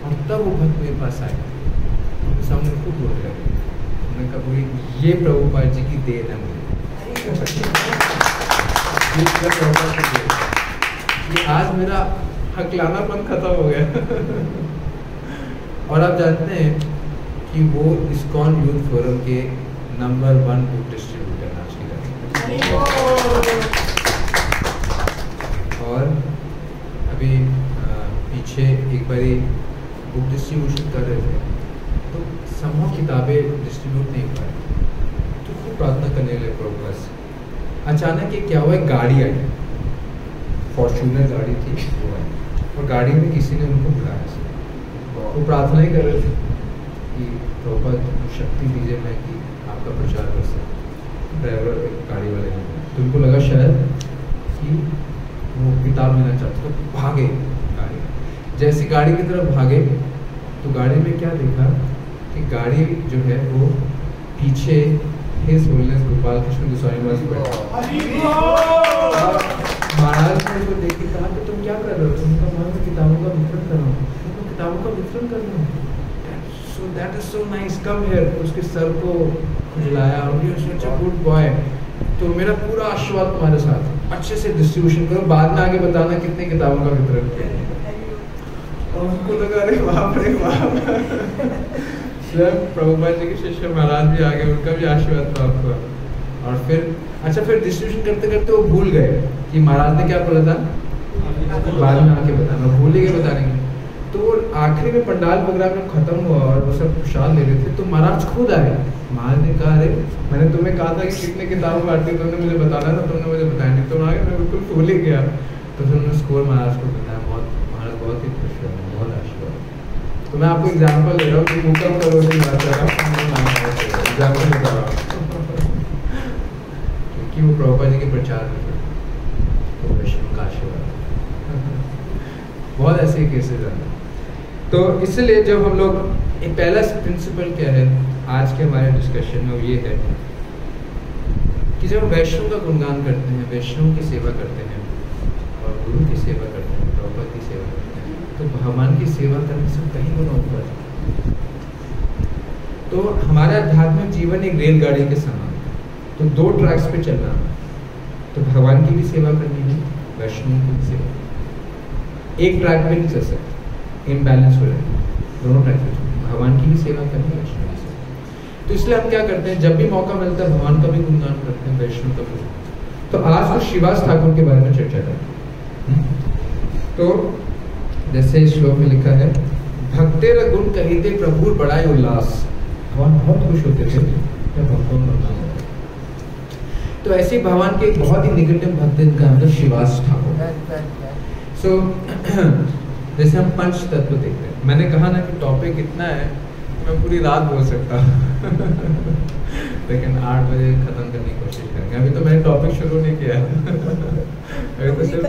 और तब वो भक्त मेरे पास आया, उनके सामने खूब बोल रहा। मैंने कहा वही ये प्रभुपाद जी की देन है मुझे, ये आज मेरा हकलानापन खत्म हो गया। और आप जानते हैं कि वो इस्कॉन यूथ फोरम के नंबर 1 बुक डिस्ट्रीब्यूटर आज की तारीख। और अभी पीछे एक बारी बुक डिस्ट्रीब्यूशन कर रहे थे तो संभव किताबें डिस्ट्रीब्यूट नहीं हो पाई, तो खूब प्रार्थना करने लगे प्रोग्रेस। अचानक ये क्या हुआ, गाड़ी आई, फॉर्च्यूनर गाड़ी थी वो आई, और गाड़ी में किसी ने उनको बुलाया। वो प्रार्थना ही कर रहे थे कि प्रभुपाद शक्ति दीजिए मैं कि आपका प्रचार कर सकूं। ड्राइवर गाड़ी वाले ने, तो उनको लगा शायद कि वो किताब लेना चाहते, तो भागे गाड़ी। जैसी गाड़ी की तरफ भागे तो गाड़ी में क्या देखा कि गाड़ी जो है वो पीछे हिज होलिनेस गोपाल कृष्ण गोस्वामी महाराज बैठा। महाराज ने उसको देख के कहा कि तुम क्या कर रहे हो? तुमने कहा मैं किताबों का वितरण कर रहा हूँ। किताबों का वितरण कर रहा हूँ, so that is so nice, come here। उसके सर को खुजलाया और ये such a good boy, तो मेरा पूरा आशीर्वाद तुम्हारे साथ, अच्छे से डिस्ट्रीब्यूशन करो, बाद में आगे बताना कितनी किताबों का वितरण किया। और उनको लगा अरे बाप रे बाप। स्वयं प्रभुपाद जी के शिष्य महाराज भी आ गए, उनका भी आशीर्वाद प्राप्त हुआ। और फिर डिस्ट्रीब्यूशन करते करते वो भूल गए कि महाराज ने क्या बोला था, बाद में आके बताना, भूल ही गए बताने के। तो आखिरी में पंडाल प्रोग्राम जब खत्म हुआ और वो सब प्रसाद ले रहे थे तो महाराज खुद आए। महाराज ने कहा अरे मैंने तुम्हें कहा था कि कितने किताबें बांटती, तुमने मुझे बताना था, तुमने मुझे बताया नहीं, तुम आगे मैं बिल्कुल भूल ही गया। तो फिर उन्होंने स्कोर महाराज को बताया, महाराज बहुत ही खुश हुआ, बहुत आशीर्वाद। तो मैं आपको एग्जाम्पल दे रहा हूँ कि मुकम करो एग्जाम्पल बता रहा हूँ कि वो प्रभुपाद जी के प्रचार में तो वैष्णव का आशीर्वाद। बहुत ऐसे केसेस हैं। तो इसलिए जब हम लोग एक पहला प्रिंसिपल क्या है आज के हमारे डिस्कशन में, वो ये है कि जब वैष्णव का गुणगान करते हैं, वैष्णव की सेवा करते हैं और गुरु की सेवा करते हैं, प्रभुपाद की सेवा करते हैं, तो भगवान की सेवा करने से कहीं गुना ऊपर। तो हमारा आध्यात्मिक जीवन एक रेलगाड़ी के समान, तो 2 ट्रैक्स पे चलना, तो भगवान की भी सेवा करनी है, वैष्णव की भी सेवा। एक ट्रैक पे नहीं चल सकते, इम्बैलेंस हो जाएगा, दोनों ट्रैक पे भगवान की भी सेवा करनी है, वैष्णव की सेवा। तो इसलिए हम क्या करते हैं, जब भी मौका मिलता है भगवान का भी गुणगान करते हैं, वैष्णव का भी। तो आज तो श्रीवास ठाकुर के बारे में चर्चा करें। तो जैसे इस श्लोक में लिखा है, भक्तेर गुण कहिते प्रभु बड़ाई उल्लास। भगवान बहुत खुश होते थे जब भक्तों का नाम होता। तो ऐसे भगवान के बहुत ही निकटतम भक्त का नाम था श्रीवास ठाकुर। सो जैसे हम पंच तत्व देखते हैं, मैंने कहा ना कि टॉपिक इतना है मैं पूरी रात बोल सकता हूँ लेकिन 8 बजे खत्म करने की कोशिश करेंगे। अभी तो मैंने टॉपिक शुरू नहीं किया अभी तो सिर्फ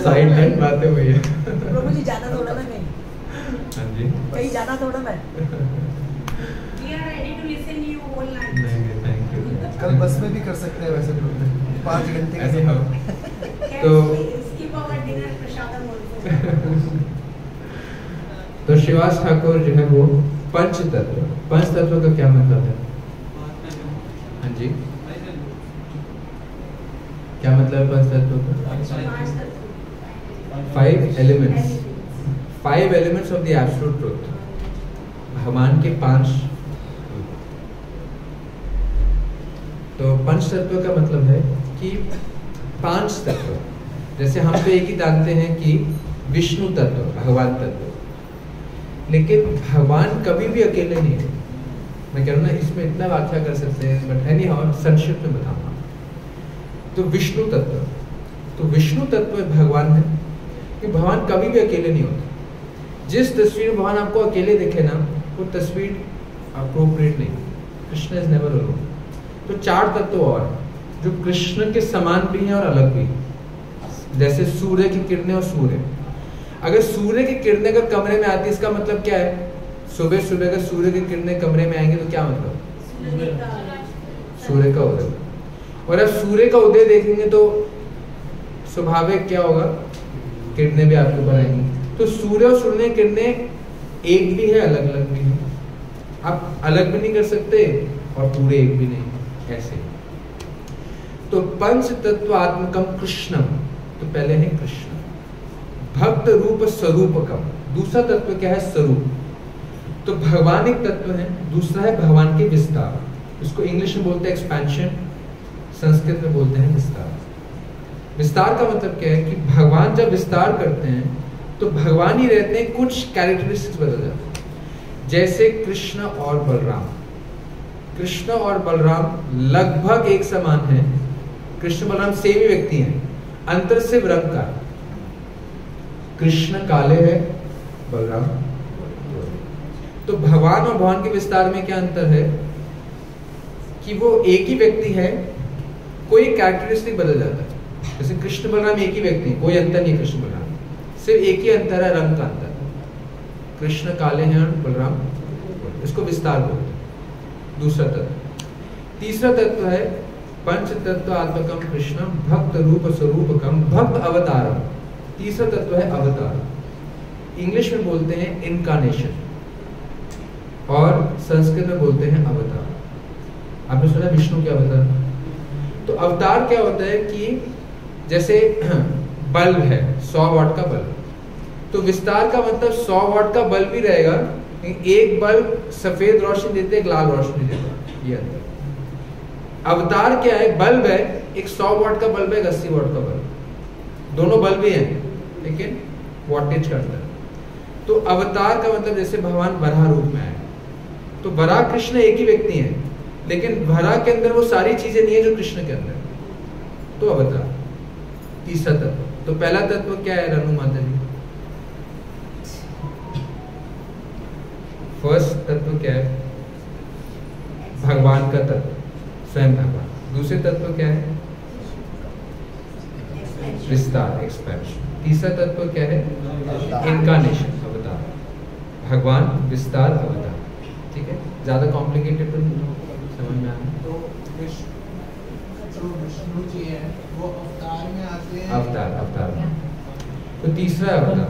साइड लाइन बातें हुई है। प्रभु जी जाना थोड़ा ना कहीं। हाँ जी, कहीं जाना थोड़ा मैं। We are ready to listen you all night. नहीं थैंक यू। कल बस में भी कर सकते हैं वैसे, 5 घंटे का ऐसे सफर। हो Can skip our dinner prasadam also. तो श्रीवास ठाकुर जो है वो पंच तत्व का क्या मतलब है? हाँ जी, क्या मतलब है पंच तत्व का? 5 elements, 5 elements of the absolute truth। भगवान के 5। तो पंच तत्व का मतलब है कि 5 तत्व। जैसे हम तो एक ही जानते हैं कि विष्णु तत्व, भगवान तत्व, लेकिन भगवान कभी भी अकेले नहीं है। मैं कह रहा हूँ ना, इसमें इतना व्याख्या कर सकते हैं, बट एनी हाउ संक्षिप्त में बताऊंगा। तो विष्णु तत्व भगवान है कि भगवान कभी भी अकेले नहीं होते। जिस तस्वीर में भगवान आपको अकेले दिखे ना, वो तस्वीर अप्रोप्रिएट नहीं। Krishna is never alone. तो 4 तत्व और जो कृष्ण के समान भी हैं और अलग भी, जैसे सूर्य की किरणें और सूर्य। अगर सूर्य की किरणें अगर कमरे में आती है, इसका मतलब क्या है? सुबह सुबह अगर सूर्य की किरणें कमरे में आएंगे तो क्या मतलब? सूर्य का उदय। और अब सूर्य का उदय देखेंगे तो स्वाभाविक क्या होगा? किरणें भी आपके ऊपर आएंगी। तो सूर्य और सूर्य की किरणें एक भी है, अलग अलग भी है। आप अलग भी नहीं कर सकते और पूरे एक भी नहीं, ऐसे। तो पंच तत्वात्मकम कृष्णम, तो पहले है कृष्ण। भक्त रूप स्वरूपकम, दूसरा तत्व क्या है? स्वरूप। तो भगवान एक तत्व है, दूसरा है भगवान के विस्तार। इसको इंग्लिश में बोलते हैं एक्सपेंशन, संस्कृत में बोलते हैं विस्तार। विस्तार का मतलब क्या है कि भगवान जब विस्तार करते हैं तो भगवान ही रहते हैं, कुछ कैरेक्टरिस्टिक्स बदल जाते हैं। जैसे कृष्ण और बलराम, कृष्ण और बलराम लगभग एक समान हैं। कृष्ण बलराम सेम ही व्यक्ति हैं, अंतर सिर्फ रंग का। कृष्ण काले है, बलराम। तो भगवान और भगवान के विस्तार में क्या अंतर है कि वो एक ही व्यक्ति है, कोई कैरेक्टरिस्टिक बदल जाता है। जैसे कृष्ण बलराम एक ही व्यक्ति, कोई अंतर नहीं। कृष्ण बलराम सिर्फ एक ही अंतर है, रंग का अंतर। कृष्ण काले हैं और बलराम, इसको विस्तार बोलते हैं। दूसरा तत्व। तीसरा तत्व है पंच तत्व आत्मकम कृष्ण भक्त रूप स्वरूपकम भक्त अवतारम। तीसरा तत्व है अवतार। इंग्लिश में बोलते हैं इनकार्नेशन और संस्कृत में बोलते हैं अवतार। आपने सुना विष्णु के अवतार? तो अवतार क्या होता है कि जैसे बल्ब है, 100 वाट का बल्ब, तो विस्तार का मतलब 100 वाट का बल्ब भी रहेगा, एक बल्ब सफेद रोशनी देते, एक लाल रोशनी देता। ये अंतर। अवतार क्या है? बल्ब है, एक 100 वाट का बल्ब है, 80 वाट का बल्ब, दोनों बल्ब ही हैं, लेकिन वॉटेज का अंतर। तो अवतार का मतलब जैसे भगवान वराह रूप में आए, तो वराह कृष्ण एक ही व्यक्ति हैं, लेकिन वराह के अंदर वो सारी चीजें नहीं है जो कृष्ण के अंदर, तो अवतार। तीसरा तत्व। तो पहला तत्व क्या है रनु माता जी? फर्स्ट तत्व क्या है? भगवान का तत्व, स्वयं भगवान। दूसरे तत्व क्या है? विस्तार, एक्सपेंशन। तीसरा तत्व क्या है? इनकार्नेशन, अवतार। भगवान, विस्तार, अवतार। ठीक है, ज्यादा कॉम्प्लिकेटेड तो नहीं, समझ में आया? तो विष्णु जी है वो अवतार में आते हैं। अवतार में। तो तीसरा अवतार।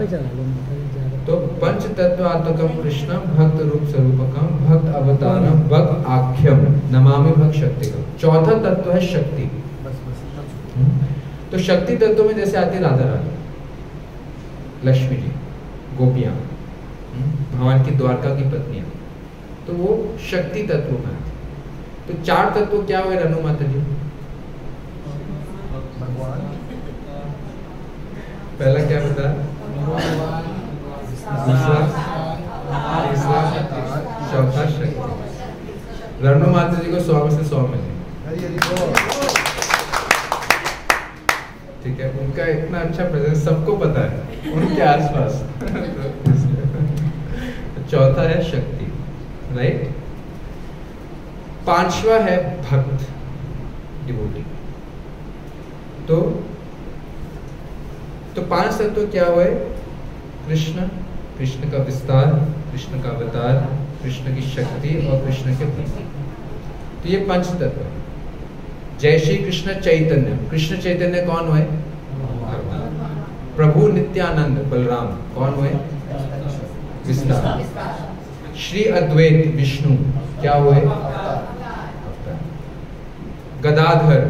तो पंच तत्व आत्मकम कृष्ण भक्त रूप स्वरूपकम भक्त अवतारम भक्त आख्यम नमामि भक्त शक्तिकम। चौथा तत्व है शक्ति। तो शक्ति तत्व में जैसे आती है राधा रानी, लक्ष्मी जी, गोपियां, भगवान की द्वारका की पत्नियां, तो वो शक्ति तत्व में आती। तो 4 तत्व क्या हुए रनु माता जी? भगवान, पहला क्या बता? दूसरा, तीसरा, चौथा शक्ति। रनु माता जी को 100 में से 100 मिले। ठीक है, उनका इतना अच्छा प्रेजेंस सबको पता है उनके आसपास। चौथा है शक्ति, राइट। पांचवा है भक्त, डिवोटी। तो 5 तत्व क्या हुए? कृष्ण, कृष्ण का विस्तार, कृष्ण का अवतार, कृष्ण की शक्ति और कृष्ण के भक्त। तो ये 5 तत्व है। जय श्री कृष्ण चैतन्य, कृष्ण चैतन्य कौन हुए? भगवान। प्रभु नित्यानंद बलराम कौन हुए? विस्तार। श्री अद्वैत विष्णु क्या हुए? गदाधर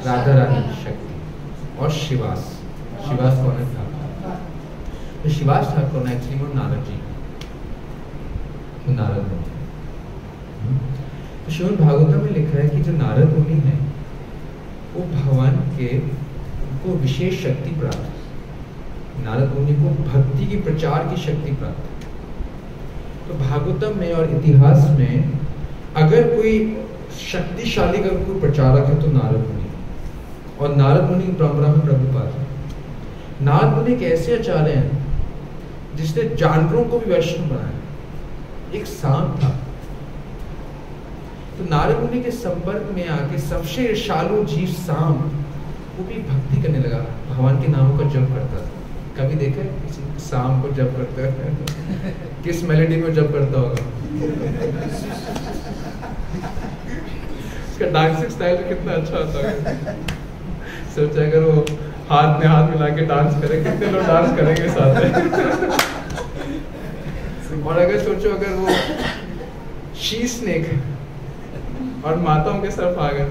राधा रानी शक्ति। और शिवास, शिवास कौन है? ठाकुर। तो शिवास ठाकुर ने एक्चुअली वो नारद जी, नारद मुनि। तो श्रीमद् भागवतम में लिखा है कि जो नारद मुनि है वो भगवान के को विशेष शक्ति प्राप्त है। नारद मुनि को भक्ति की प्रचार की शक्ति प्राप्त है। तो भागवतम में और इतिहास में अगर कोई शक्तिशाली का कोई प्रचारक है तो नारद मुनि, और नारद मुनि की परंपरा में प्रभुपाद है। नारद मुनि एक ऐसे आचार्य हैं जिसने जानवरों को भी वैष्णव बनाया। एक सांप था, तो नारद मुनि के संपर्क में आके सबसे ईर्ष्यालु जीव सांप वो भी भक्ति करने लगा, भगवान के नामों का जप करता था। कभी देखा है किसी शाम को जब करते हैं किस मेलेडी में जब करता होगा? उसका डांसिंग स्टाइल कितना अच्छा होता है। सोचा अगर वो हाथ में हाथ मिला के डांस करे, कितने लोग डांस करेंगे साथ में। और अगर सोचो अगर वो शी स्नेक है और माताओं के तरफ आ गए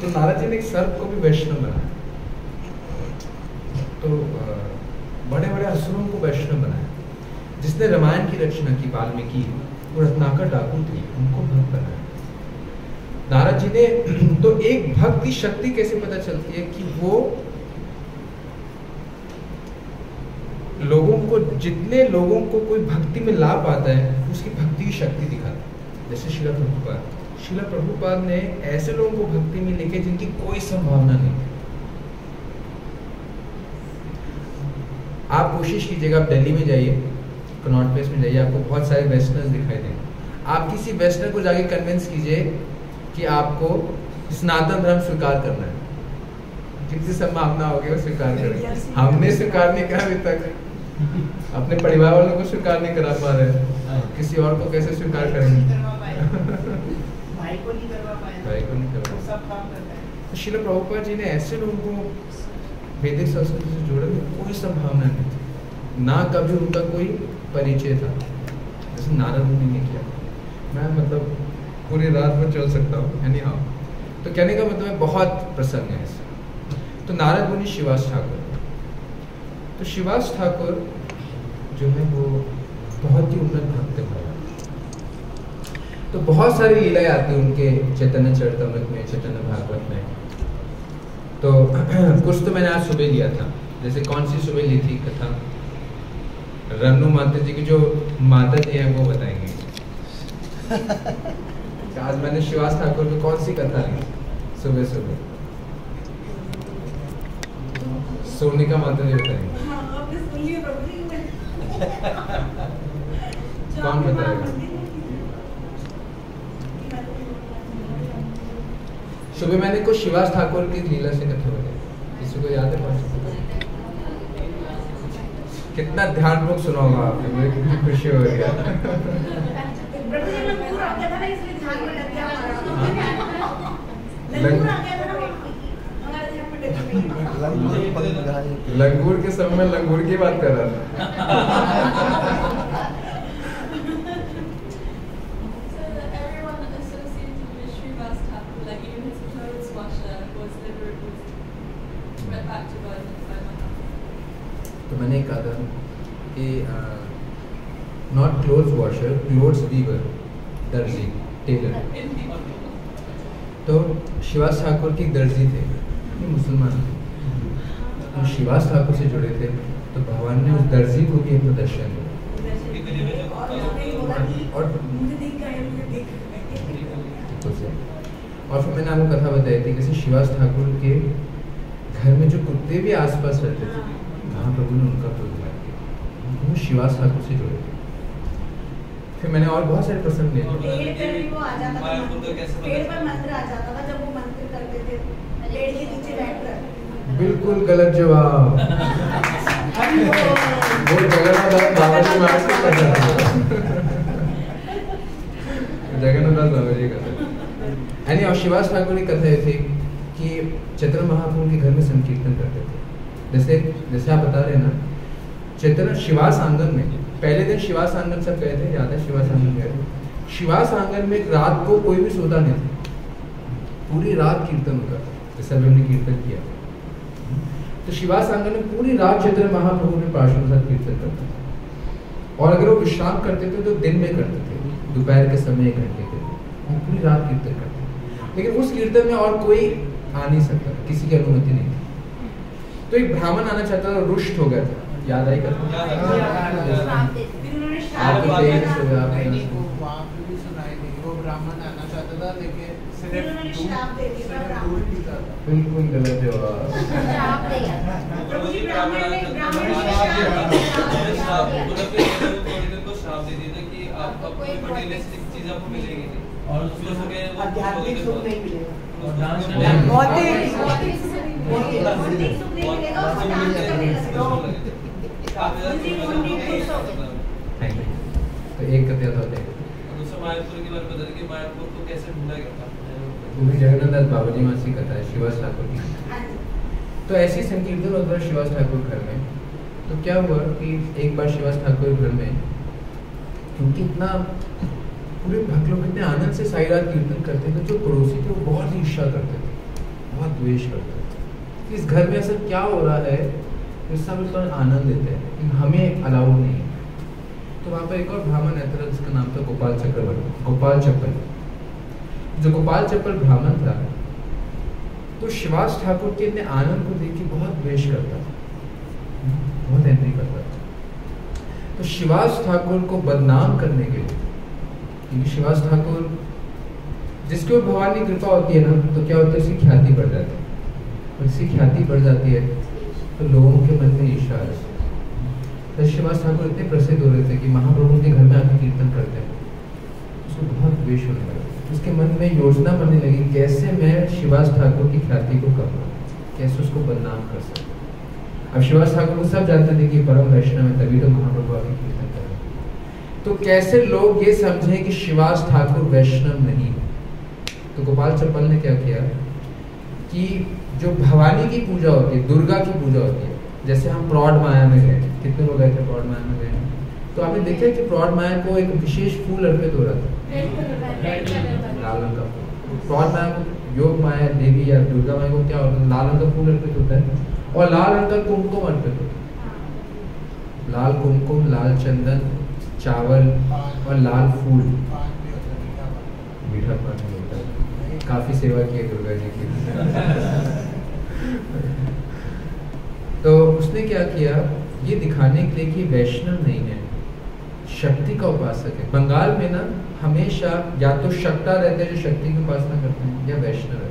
तो नारद जी ने एक सर्प को भी वैष्णव बनाया, तो बड़े बड़े असुरों को वैष्णव बनाया। जिसने रामायण की रचना की वाल्मीकि, वो रत्नाकर डाकू थे, उनको भक्त बनाया नारद जी ने। तो एक भक्त की शक्ति कैसे पता चलती है कि वो लोगों को, जितने लोगों को कोई भक्ति में ला पाता है उसकी भक्ति की शक्ति दिखाता है। जैसे श्रील प्रभुपाद ने ऐसे लोगों को भक्ति में लेके जिनकी कोई संभावना नहीं थी। आप कोशिश कीजिएगा, आप दिल्ली में जाइए, कनॉट प्लेस में जाइए, आपको बहुत सारे वेस्टर्नर्स दिखाई देंगे। आप किसी वेस्टर्नर को जाके कन्विंस कीजिए कि आपको सनातन धर्म स्वीकार करना है, कितनी संभावना होगी वो स्वीकार करेंगे। हमने स्वीकार नहीं करा अभी तक, अपने परिवार वालों को स्वीकार नहीं करा पा रहे, किसी और को कैसे स्वीकार करेंगे? भाई को नहीं करवा पाए, सब काम करता है। श्रील प्रभुपाद जी ने ऐसे लोगों को वैदिक संस्कृति से जोड़ने में कोई संभावना नहीं थी, ना कभी उनका कोई परिचय था, जैसे नारद मुनि ने किया। मैं मतलब पूरी रात में चल सकता हूँ एनी हाउ। तो कहने का मतलब है बहुत प्रसंग है इससे। तो नारद मुनि शिवास ठाकुर, तो शिवास ठाकुर जो है वो बहुत ही उन्नत भक्त है। तो बहुत सारी लीलाएं आती हैं उनके चैतन्य चरितमृत में, चैतन्य भागवत में। तो कुछ तो मैंने आज सुबह लिया था, जैसे कौन सी सुबह ली थी कथा? रन्नू माता जी की जो माता जी हैं वो बताएंगे। आज मैंने शिवास ठाकुर की कौन सी कथा ली सुबह सुबह? सोनिका माता जी बताएंगे। कौन बताएगा? सुबह मैंने कुछ शिवास ठाकुर की लीला से कथा बताई, किसी को याद है? कितना ध्यानपूर्वक सुना होगा आपने, मुझे कितनी खुशी हो रही है। लंगूर के समय में लंगूर की बात कर रहा था। तो मैंने कहा था कि not clothes washer, clothes weaver, दर्जी, टेलर। तो शिवास ठाकुर की दर्जी थे, ये मुसलमान थे, तो शिवास ठाकुर से जुड़े थे, तो भगवान ने उस दर्जी को भी अपना दर्शन दिया। और फिर मैंने आपको कथा बताई थी कैसे शिवास ठाकुर के घर में जो कुत्ते भी आसपास रहते थे, महाप्रभु ने उनका प्रोग्राम किया, वो शिवास ठाकुर से जुड़े थे। फिर मैंने और बहुत सारे प्रसंग लिए। बिल्कुल गलत जवाब। वो जगन्नाथ बाबा जी महाराज की कथा, जगन्नाथ बाबा जी का। यानी और शिवास ठाकुर की कथा ये थी कि चैतन्य महाप्रभु के घर में संकीर्तन करते थे। जैसे आप बता रहे हैं ना, चैतन्य शिवास आंगन में, पहले दिन शिवास आंगन सब गए थे, याद है? शिवास आंगन गए थे। शिवास आंगन में रात को कोई भी सोता नहीं था, पूरी रात कीर्तन होता था, जैसे अभी हमने कीर्तन किया। तो शिवास आंगन में पूरी रात चैतन्य महाप्रभु में पार्षदों के साथ कीर्तन करते थे। और अगर वो विश्राम करते थे तो दिन में करते थे, दोपहर के समय 1 घंटे के लिए, पूरी रात कीर्तन करते थे। लेकिन उस कीर्तन में और कोई आ नहीं सकता, किसी की अनुमति नहीं थी। तो एक ब्राह्मण आना चाहता था, रुष्ट हो गया था, याद आई कथा? बिल्कुल गलत जवाब। Thank you. तो एक कथ्य होते हैं मायापुर के बारे में बता कि मायापुर को कैसे ढूंढा गया था। वो भी जगन्नाथ दास बाबूजी मासी कथा है शिवास ठाकुर की। तो ऐसी संकीर्तन होता है शिवास ठाकुर घर में। तो क्या हुआ कि एक बार शिवास ठाकुर घर में क्योंकि इतना पूरे भक्त लोग इतने आनंद से सारी रात कीर्तन करते थे, जो पड़ोसी थे वो बहुत ईर्ष्या करते थे, बहुत द्वेष करते थे। इस घर में ऐसा क्या हो रहा है, इस सब पर आनंद लेते हैं लेकिन हमें अलाउ नहीं है। तो वहाँ पर एक और ब्राह्मण रहता था जिसका नाम था गोपाल चक्रवर्ती, गोपाल चप्पल। जो गोपाल चप्पल ब्राह्मण था तो शिवास ठाकुर के इतने आनंद को देख के बहुत द्वेष करता था, बहुत एंट्री करता था। तो शिवास ठाकुर को बदनाम करने के लिए, क्योंकि शिवास ठाकुर जिसके ऊपर भगवान की कृपा होती है ना, तो क्या होता है उसकी ख्याति बढ़ जाती है। और इसकी ख्याति बढ़ जाती है तो लोगों के मन में ईर्ष्या है। तो शिवास ठाकुर इतने प्रसिद्ध हो रहे थे कि महाप्रभु के घर में आके कीर्तन करते हैं, उसको बहुत द्वेष होने लगा। उसके मन में योजना बनने लगी कैसे मैं शिवास ठाकुर की ख्याति को करूँ, कैसे उसको बदनाम कर सकूँ। अब शिवास ठाकुर को सब जानते थे कि परम वैष्णव है, तभी तो महाप्रभु आके कीर्तन कर रहे हैं। तो कैसे लोग ये समझे कि शिवास ठाकुर वैष्णव नहीं। तो गोपाल चप्पल ने क्या किया कि जो भवानी की पूजा होती है, दुर्गा की पूजा होती है, जैसे हम प्रौढ़ माया में गए, कितने लोग गए थे प्रौढ़ माया में गए, तो आपने देखा कि प्रौढ़ माया को एक विशेष फूल अर्पित हो रहा था, लाल रंग का फूल। प्रौढ़ माया को, योग माया देवी या दुर्गा माया को क्या होता है, लाल रंग का फूल अर्पित होता है और लाल रंग का कुमकुम अर्पित होता है। लाल कुमकुम, लाल चंदन, चावल और लाल फूल, मीठा पानी होता है। काफी सेवा की है दुर्गा जी की। तो उसने क्या किया, ये दिखाने के लिए कि वैष्णव नहीं है, शक्ति का उपासक है। बंगाल में ना हमेशा या तो शक्ता रहते हैं जो शक्ति की उपासना करते हैं, या वैष्णव है।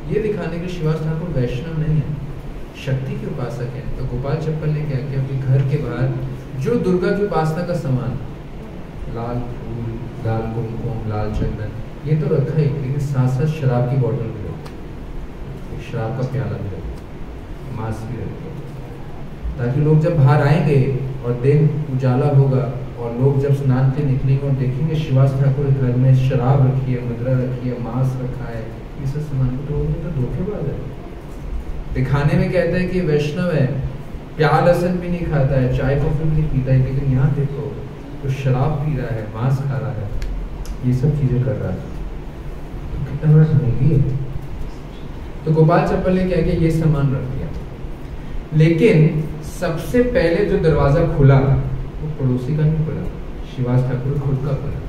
ये दिखाने के लिए शिवास ठाकुर वैष्णव नहीं है, शक्ति के उपासक है। तो गोपाल चप्पल ने क्या किया कि घर के बाहर जो दुर्गा की उपासना का सामान, लाल फूल, लाल कुमकुम, लाल चंदन, ये तो रखा ही, लेकिन साथ साथ शराब की बोतल भी रखी, शराब का प्याला भी रखा, मांस भी रखा, ताकि लोग जब बाहर आएंगे और दिन उजाला होगा और लोग जब स्नान के निकलेंगे और देखेंगे शिवास ठाकुर घर में शराब रखी है, मुद्रा रखी है, मांस रखा है, ये सब सामान तो धोखेबाज है। दिखाने में कहता है कि वैष्णव है, प्याज लहसुन भी नहीं खाता है, चाय कॉफी भी नहीं पीता है, लेकिन यहाँ देखो तो शराब पी रहा है, मांस खा रहा है, ये सब चीजें कर रहा है। तो कितना बड़ा ढोंगी है। तो गोपाल चप्पल ने क्या किया, ये सामान रख दिया। लेकिन सबसे पहले जो दरवाजा खुला वो पड़ोसी का नहीं खुला, शिवास ठाकुर खुद का खुला।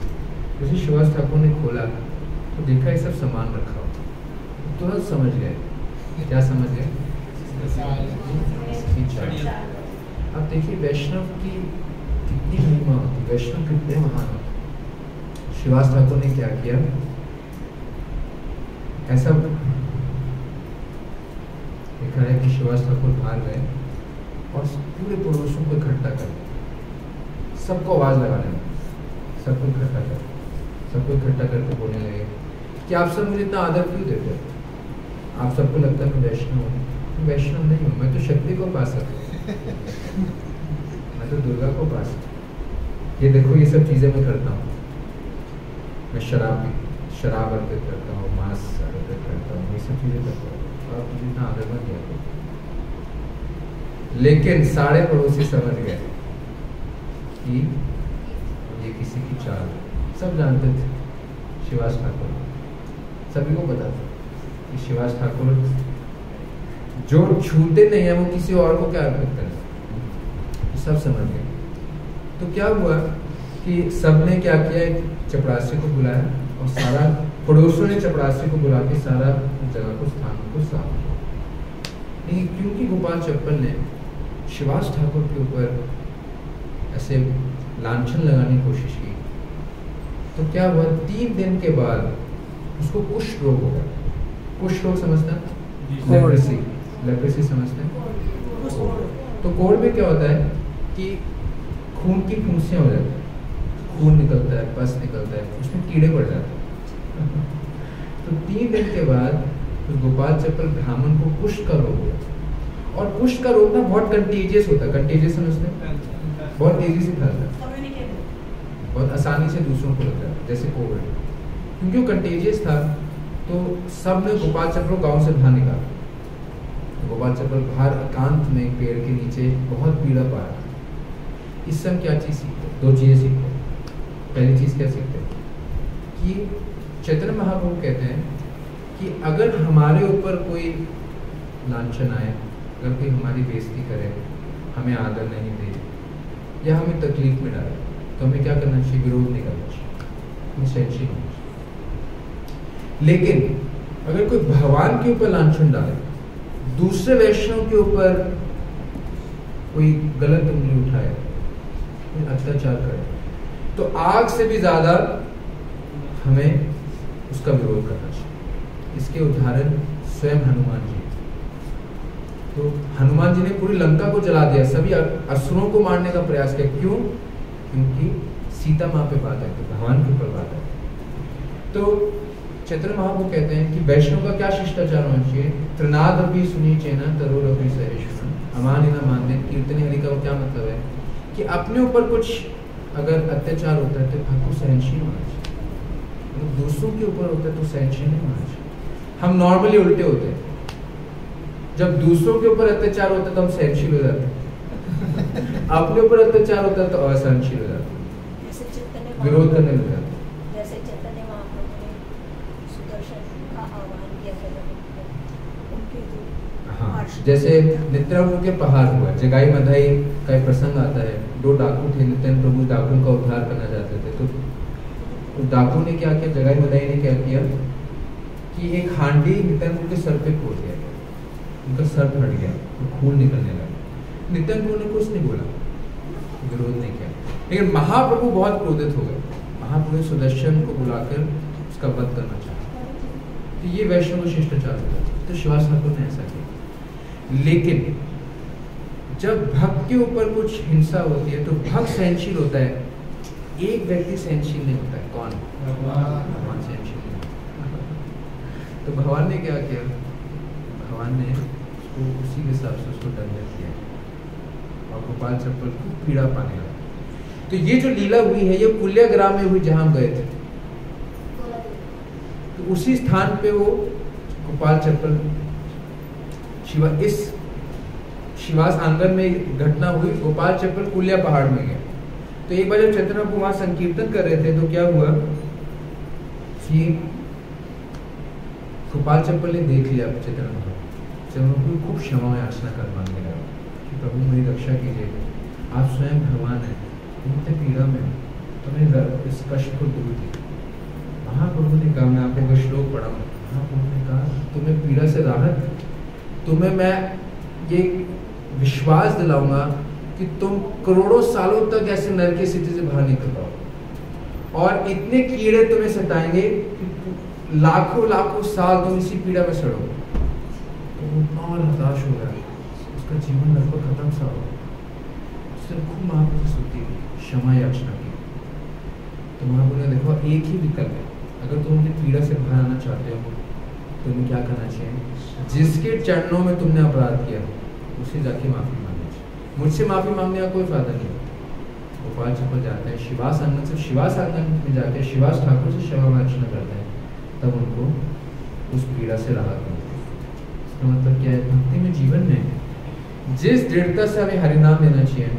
जैसे शिवास ठाकुर ने खोला तो देखा ये सब सामान रखा हो, तुरंत समझ गए। क्या समझ गए? अब देखिए वैष्णव की कितनी महिमा होती, वैष्णव कितने महान होते। शिवास ठाकुर ने क्या किया, ऐसा लिखा है कि शिवास ठाकुर बाहर गए और पूरे पड़ोसियों को इकट्ठा कर, सबको आवाज लगाने लगे, सबको इकट्ठा कर, सबको इकट्ठा करके बोलने लगे कि आप सब मुझे इतना आदर क्यों देते हो? आप सबको लगता है मैं वैष्णव हूँ, वैष्णव नहीं हूँ, मैं तो शक्ति को उपासक हूँ, मैं तो दुर्गा को उपासक। ये देखो ये सब चीजें मैं करता हूँ, मैं शराब अर्पित करता हूँ, मांस अर्पित करता हूँ, ये सब चीजें करता हूँ, और आप मुझे इतना आदर मत दिया करो। लेकिन सारे पड़ोसी समझ गए कि ये किसी की चाल, सब जानते थे शिवास ठाकुर, सभी को पता था कि शिवास ठाकुर जो छूते नहीं है वो किसी और को क्या अर्पित करें, सब समझ गए। तो क्या हुआ कि सबने क्या किया, चपरासी को बुलाया और सारा पड़ोसियों ने चपरासी को बुला के सारा जगह को, स्थान को साफ किया। लेकिन क्योंकि गोपाल चप्पल ने शिवास ठाकुर के ऊपर ऐसे लांछन लगाने की कोशिश की, तो क्या हुआ, 3 दिन के बाद उसको कुष्ठ रोग हो गया। कुष्ठ रोग समझते हैं? लेप्रेसी समझते हैं? तो कोढ़ में क्या होता है कि खून की फुंसियां हो जाती है, खून निकलता है, पस निकलता है, उसमें कीड़े पड़ जाते हैं। तो 3 दिन के बाद गोपाल चप्पल ब्राह्मण को कुष्ठ का रोग हुआ। और कुष्ठ का रोग ना बहुत कंटेजियस होता है। कंटेजियस समझते हैं? बहुत तेजी से फैलता है, बहुत आसानी से दूसरों को लगता है, जैसे कोविड। क्योंकि वो कंटेजियस था तो सब ने गोपाल चप्पल को गाँव से बाहर निकाला। गोपाल चप्पल बाहर एकांत में एक पेड़ के नीचे बहुत पीड़ा पा रहा था। इससे हम क्या चीज़ सीखते? 2 चीज़ें सीखते। पहली चीज़ क्या सीखते कि चैतन्य महाप्रभु कहते हैं कि अगर हमारे ऊपर कोई लांछन आए, अगर कोई हमारी बेइज्जती करे, हमें आदर नहीं दे या हमें तकलीफ में डाले, तो हमें क्या करना चाहिए? विरोध नहीं करना चाहिए, हमें सहनशील होना चाहिए। लेकिन अगर कोई भगवान के ऊपर लांछन डाले, दूसरे वैष्णव के ऊपर कोई गलत उंगली उठाए, कोई अत्याचार करे, तो आग से भी ज्यादा हमें उसका विरोध करना चाहिए। इसके उदाहरण स्वयं हनुमान जी। तो हनुमान जी ने पूरी लंका को जला दिया, सभी असुरों को मारने का प्रयास किया। क्यों? क्योंकि सीता माँ पे बात है, तो भगवान के ऊपर बात है। तो चैतन्य महाप्रभु कहते हैं कि वैष्णव का क्या शिष्टाचार होना चाहिए? त्रिनादपि सुनी चेना तरोरपि सहिष्णु अमानिना मान्य कीर्तन हरि का क्या मतलब है कि अपने ऊपर कुछ अगर अत्याचार होता है तो आपको सहनशील होना चाहिए, अगर दूसरों के ऊपर होता है तो सहनशील नहीं होना चाहिए। हम नॉर्मली उल्टे होते हैं, जब दूसरों के ऊपर अत्याचार होता है तो हम सहनशील हो जाते हैं, अपने ऊपर अत्याचार होता है तो असहनशील हो जाते हैं, विरोध करने लग जाते हैं। जैसे चैतन्य महाप्रभु ने सुदर्शन का आह्वान किया था, उनके जो हाँ, जैसे नित्यानंद के पहाड़ हुआ, जगाई मधाई का एक प्रसंग आता है। 2 डाकू थे, नित्यानंद प्रभु डाकुओं का उद्धार करना चाहते थे। तो डाकू ने क्या किया, जगाई मधाई ने क्या किया कि एक हांडी नित्यानंद के सर पे खोल दिया, उनका सर फट गया, तो खून निकलने लगा। नित्यानंद ने कुछ नहीं बोला, विरोध नहीं किया। लेकिन महाप्रभु बहुत क्रोधित हो गए। महाप्रभु ने सुदर्शन को बुलाकर उसका वध करना चाहा। तो ये वैष्णव शिष्टाचार होता है। तो शिवास ठाकुर ने ऐसा किया। लेकिन जब भक्त के ऊपर कुछ हिंसा होती है तो भक्त सहनशील होता है, एक व्यक्ति सहनशील नहीं होता है। कौन? भगवान सहनशील नहीं होता। तो भगवान ने क्या किया? भगवान ने उसको उसी के हिसाब से उसको दंडित किया और गोपाल चप्पल को पीड़ा पाने लगा। तो ये जो लीला हुई है ये कुल्याग्राम में हुई, जहां हम गए थे। तो उसी स्थान पे वो गोपाल चप्पल इस शिवास आंगन में घटना हुई। गोपाल चप्पल कुल्या पहाड़ में गया। तो एक बार जब चैतन्य प्रभु वहां संकीर्तन कर रहे थे तो क्या हुआ कि गोपाल चप्पल ने देख लिया चैतन्य प्रभु, खूब क्षमा याचना कर मांगने लगा कि प्रभु मेरी रक्षा कीजिए, आप स्वयं भगवान हैं, इतने पीड़ा में तो मैं इस कष्ट को दूर दी। महाप्रभु ने कहा, मैं आपको श्लोक पढ़ा हूँ। महाप्रभु ने कहा तुम्हें पीड़ा से राहत, तुम्हें मैं ये विश्वास दिलाऊंगा कि तुम करोड़ों सालों तक ऐसे नरक की स्थिति से बाहर निकल पाओ और इतने कीड़े तुम्हें सताएंगे कि लाखों लाखों साल तुम इसी पीड़ा में सड़ोगे। तो वो और हताश हो गया, उसका जीवन लगभग खत्म सा हो। उसने खूब महाप्रभु से स्तुति की, क्षमा याचना की। तो महाप्रभु ने देखो एक ही विकल्प है, अगर तुम अपनी पीड़ा से बाहर आना चाहते हो तो तुम्हें क्या करना चाहिए? जिसके चरणों में तुमने अपराध किया उसे जाके माफी मांगनी चाहिए। मुझसे माफी मांगने का कोई फायदा नहीं। गोपाल चप्पल जाते हैं शिवास आंगन से, शिवास आंगन में जाके शिवास ठाकुर से क्षमा याचना करते हैं, तब उनको उस पीड़ा से राहत मिलती है। इसका मतलब क्या है? भक्ति में, जीवन में जिस दृढ़ता से हमें हरिनाम लेना चाहिए,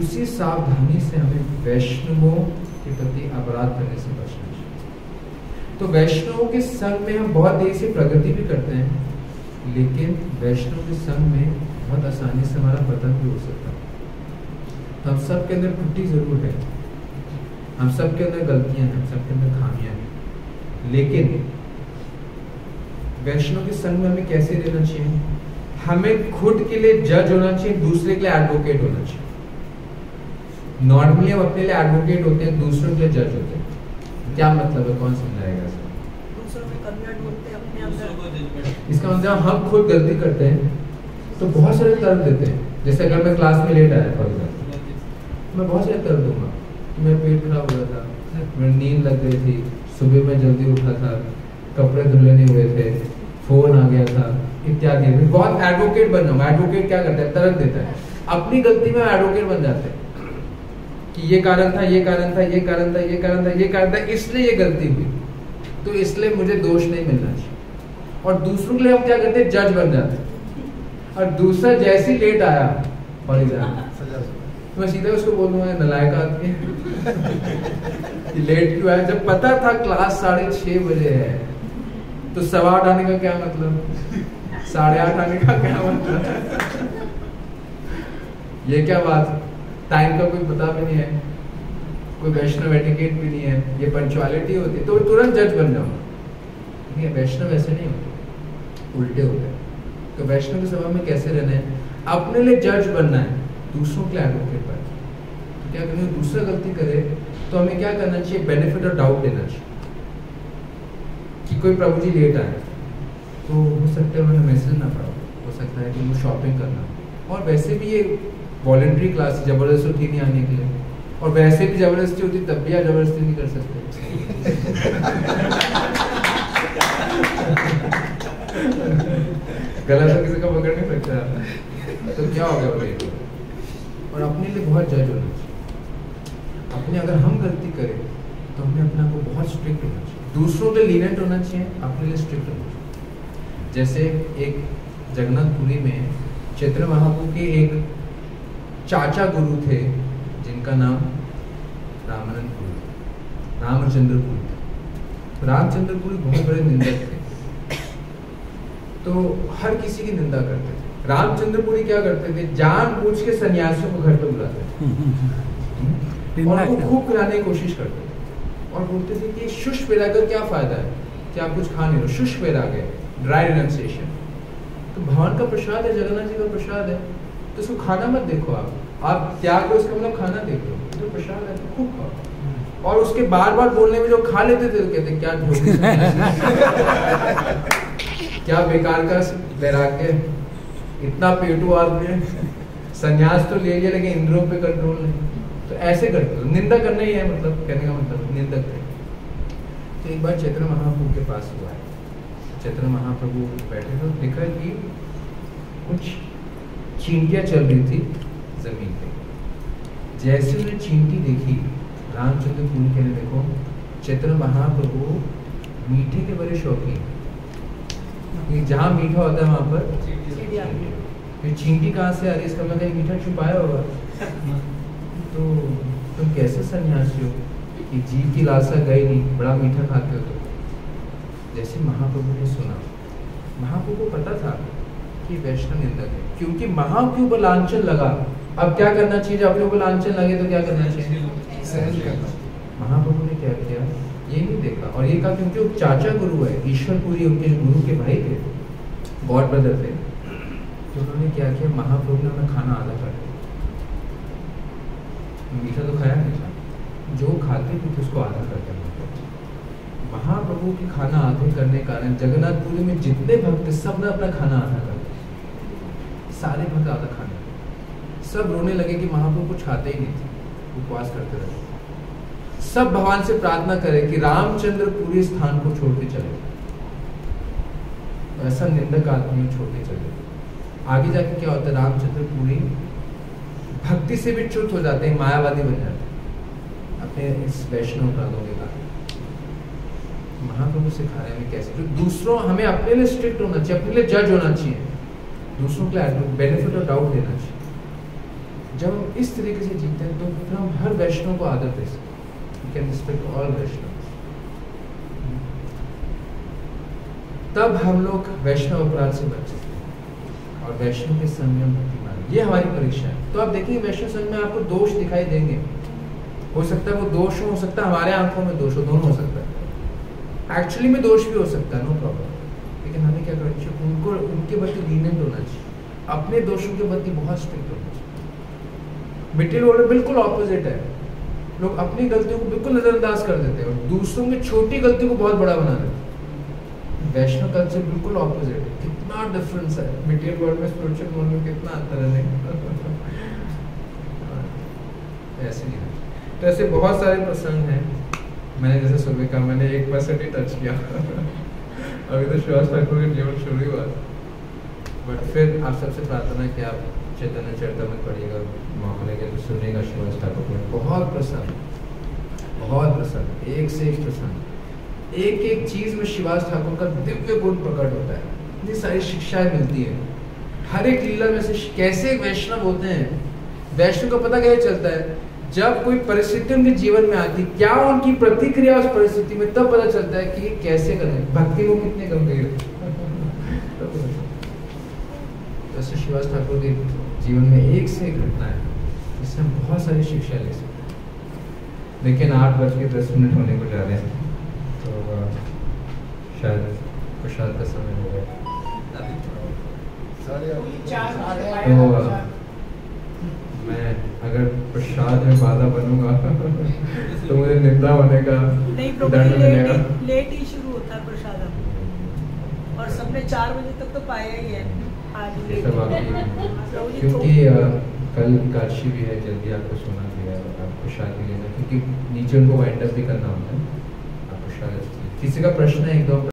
उसी सावधानी से हमें वैष्णवों के प्रति अपराध करने से बचना चाहिए। तो वैष्णवों के संग में हम बहुत देर से प्रगति भी करते हैं, लेकिन वैष्णव के संग में बहुत आसानी से हमारा पतन भी हो सकता है। तो हम सब के अंदर त्रुटि जरूर है, हम सब के अंदर गलतियां हैं, हम सब के अंदर खामियां हैं, लेकिन वैष्णव के संग में हमें कैसे रहना चाहिए? हमें खुद के लिए जज होना चाहिए, दूसरे के लिए एडवोकेट होना चाहिए। नॉर्मली हम अपने लिए एडवोकेट होते हैं, दूसरों के लिए जज होते हैं। क्या मतलब है? कौन समझाएगा इसको? दूसरों में कन्वर्ट होते हैं अपने अंदर। इसका मतलब हम खुद गलती करते हैं तो बहुत सारे तर्क देते हैं। जैसे अगर मैं क्लास में लेट आया फॉर एग्जाम्पल, मैं बहुत सारे तर्क दूंगा कि मेरा पेट खराब हो रहा था, मेरी नींद लग गई थी, सुबह मैं जल्दी उठा था, कपड़े धुले नहीं हुए थे, फोन आ गया था इत्यादि। बहुत एडवोकेट बन जाऊँ। एडवोकेट क्या करता है, तर्क देता है। अपनी गलती में एडवोकेट बन जाते हैं कि ये कारण था, ये कारण था, ये कारण था, ये कारण था, ये कारण था, इसलिए ये गलती हुई, तो इसलिए मुझे दोष नहीं मिलना चाहिए। और दूसरों के लिए हम क्या करते हैं, जज बन जाते हैं। और दूसरा जैसे ही लेट आया फॉर एग्जाम्पल, तो मैं सीधा उसको बोलूंगा नलायक आदमी कि लेट क्यों आया, जब पता था क्लास 6:30 बजे है, तो 8:15 आने का क्या मतलब, 8:30 आने का क्या मतलब। ये क्या बात, टाइम का कोई पता भी नहीं है, कोई वैष्णव एटिकेट भी नहीं है, ये पंक्चुअलिटी होती है, तो तुरंत जज बन जाओ। ये वैष्णव ऐसे नहीं होते, उल्टे होते हैं। तो वैष्णव की सभा में कैसे रहना है, अपने लिए जज बनना है, दूसरों के लिए एडवोकेट बनना है। तो क्या करें, दूसरा गलती करे तो हमें क्या करना चाहिए, बेनिफिट और डाउट देना चाहिए। कि कोई प्रभु जी लेट आए, तो हो सकता है उन्होंने मैसेज ना पढ़ा, हो सकता है कि वो शॉपिंग करना, और वैसे भी ये वॉलंटरी क्लास जबरदस्ती होती नहीं आने के लिए, और वैसे भी जबरदस्ती होती तब भी आप जबरदस्ती नहीं कर सकते। गलत तो किसी का पकड़ नहीं सकता, तो क्या हो गया बताइए। और अपने लिए बहुत जज होना चाहिए। अपने अगर हम गलती करें तो हमें अपने आप को बहुत स्ट्रिक्ट होना चाहिए, दूसरों के लीनेंट होना चाहिए, अपने लिए स्ट्रिक्ट होना चाहिए। जैसे एक जगन्नाथपुरी में चैतन्य महाप्रभु के एक चाचा गुरु थे जिनका नाम रामचंद्र पुरी। रामचंद्र पुरी बहुत बड़े निंदक थे, तो हर किसी की निंदा करते थे। रामचंद्र पुरी क्या करते थे, जानबूझ के सन्यासियों को घर पे बुलाते थे और उनको खूब खिलाने की कोशिश करते थे, और बोलते थे कि शुष्क वैराग्य क्या फायदा है कि आप कुछ खा नहीं रहे, शुष्क वैराग्य, ड्राई रिनंसिएशन। तो भगवान का प्रसाद है, जगन्नाथ जी का प्रसाद है, तो इसको खाना मत देखो, आप त्याग को इसका मतलब खाना देखो, तो प्रसाद है तो खूब खाओ। और उसके बार बार बोलने में जो खा लेते थे तो कहते क्या क्या बेकार का वैराग्य, इतना पेटू आदमी, संन्यास तो ले लिया लेकिन इंद्रियों पे कंट्रोल नहीं। तो ऐसे करते, निंदा करना ही है, मतलब कहने का मतलब निंदक थे। तो एक बार चैतन्य महाप्रभु के पास हुआ है, चैतन्य महाप्रभु बैठे थे, देखा कि कुछ चींटियां चल रही थी जमीन पे। जैसे उन्हें चींटी देखी, रामचंद्र पुरी कहने देखो चैतन्य महाप्रभु मीठे के बड़े शौकीन, जहाँ मीठा होता है वहां पर चींटी कहाँ से आ रही है, इसका मतलब मीठा छुपाया होगा। तो तुम कैसे सन्यासी हो कि जीव की लालसा गई नहीं, बड़ा मीठा खाते हो। तो जैसे महाप्रभु ने सुना, महाप्रभु को पता था कि वैष्णव निंदक है, क्योंकि महाप्रभु के ऊपर लांछन लगा। अब क्या करना चाहिए, जब अपने ऊपर लांछन लगे तो क्या करना चाहिए, सहन करना। महाप्रभु ने क्या किया, ये नहीं देखा, और ये कहा क्योंकि वो चाचा गुरु है, ईश्वरपुरी उनके गुरु के भाई थे, गॉड ब्रदर थे। तो उन्होंने क्या किया, महाप्रभु ने अपना खाना आधा कर दिया। मीठा तो खाया नहीं था, जो खाते थे उसको आधा कर दिया। महाप्रभु के खाना आधे करने के कारण जगन्नाथपुरी में जितने भक्त सब ने अपना खाना आधा कर दिया, सारे भक्त आधा खाने, सब रोने लगे कि महाप्रभु कुछ खाते ही नहीं थे, उपवास करते रहे। सब भगवान से प्रार्थना करें कि रामचंद्र पुरी स्थान को छोड़ के चले, ऐसा निंदक आदमी छोड़ के चले। आगे जाके क्या होता है, रामचंद्र पुरी भक्ति से भी च्युत हो जाते हैं, मायावादी बन जाते हैं अपने इस वैष्णव अपराधों के कारण। महाप्रभु सिखा रहे हैं कैसे, तो दूसरों, हमें अपने लिए स्ट्रिक्ट होना चाहिए, अपने लिए जज होना चाहिए, दूसरों के लिए बेनिफिट और डाउट देना चाहिए। जब हम इस तरीके से जीते हैं तो फिर हम हर वैष्णव को आदर दे सकते हैं। We can respect all वैष्णव। तब हम लोग वैष्णव अपराध से बच सकते हैं और वैष्णव के संग में भक्ति मार्ग, ये हमारी परीक्षा है। तो आप देखिए वैष्णव संग में आपको दोष दिखाई देंगे, हो सकता है वो दोष हो सकता है हमारे आंखों में दोष हो, दोनों हो सकता है, एक्चुअली में दोष भी हो सकता है, नो प्रॉब्लम। लेकिन हमें क्या करना चाहिए, उनको उनके प्रति लीनेंट होना चाहिए, अपने दोषों के प्रति बहुत स्ट्रिक्ट होना चाहिए। मिडिल वर्ड बिल्कुल ऑपोजिट है, लोग अपनी गलतियों को बिल्कुल नजरअंदाज कर देते हैं और दूसरों की छोटी गलती को बहुत बड़ा बना देते हैं। वैष्णव कल्चर बिल्कुल ऑपोजिट है, कितना डिफरेंस है मटेरियल वर्ल्ड में स्पिरिचुअल वर्ल्ड में, कितना अंतर है। ऐसे नहीं है, तो ऐसे बहुत सारे प्रसंग हैं। मैंने जैसे सुबह का मैंने 1% ही टच किया अभी तो श्रीवास ठाकुर का जीवन शुरू ही हुआ, बट फिर आप सबसे प्रार्थना है कि आप चैतन्य चरितामृत पढ़िएगा, मामले के तो सुनिएगा श्रीवास ठाकुर को, बहुत प्रसन्न, एक से एक प्रसन्न, एक एक चीज में श्रीवास ठाकुर का दिव्य गुण प्रकट होता है, इतनी सारी शिक्षाएं मिलती है, हर एक लीला में से कैसे वैष्णव होते हैं। वैष्णव का पता कैसे चलता है, जब कोई परिस्थिति उनके जीवन में आती, क्या उनकी प्रतिक्रिया उस परिस्थिति में, तब पता चलता है कि ये कैसे करें, भक्ति वो कितने गंभीर। वैसे श्रीवास ठाकुर के जीवन में एक से एक घटना है जिससे हम बहुत सारी शिक्षा ले सकते हैं। लेकिन 8:10 होने को जा रहे हैं, तो शायद प्रसाद का समय हो गया। तो मैं अगर प्रसाद में बाधा बनूंगा तो मुझे निंदा होने का दंड मिलेगा। लेट ही शुरू होता है प्रसाद, और सबने 4 बजे तक तो पाया ही है आज ये सब आपकी, क्योंकि कल एकादशी भी है, जल्दी आपको सोना भी है, आप प्रसाद भी लेना, क्योंकि नीचे उनको वाइंड अप भी करना होता है। आप प्रसाद, किसी का प्रश्न है एक दो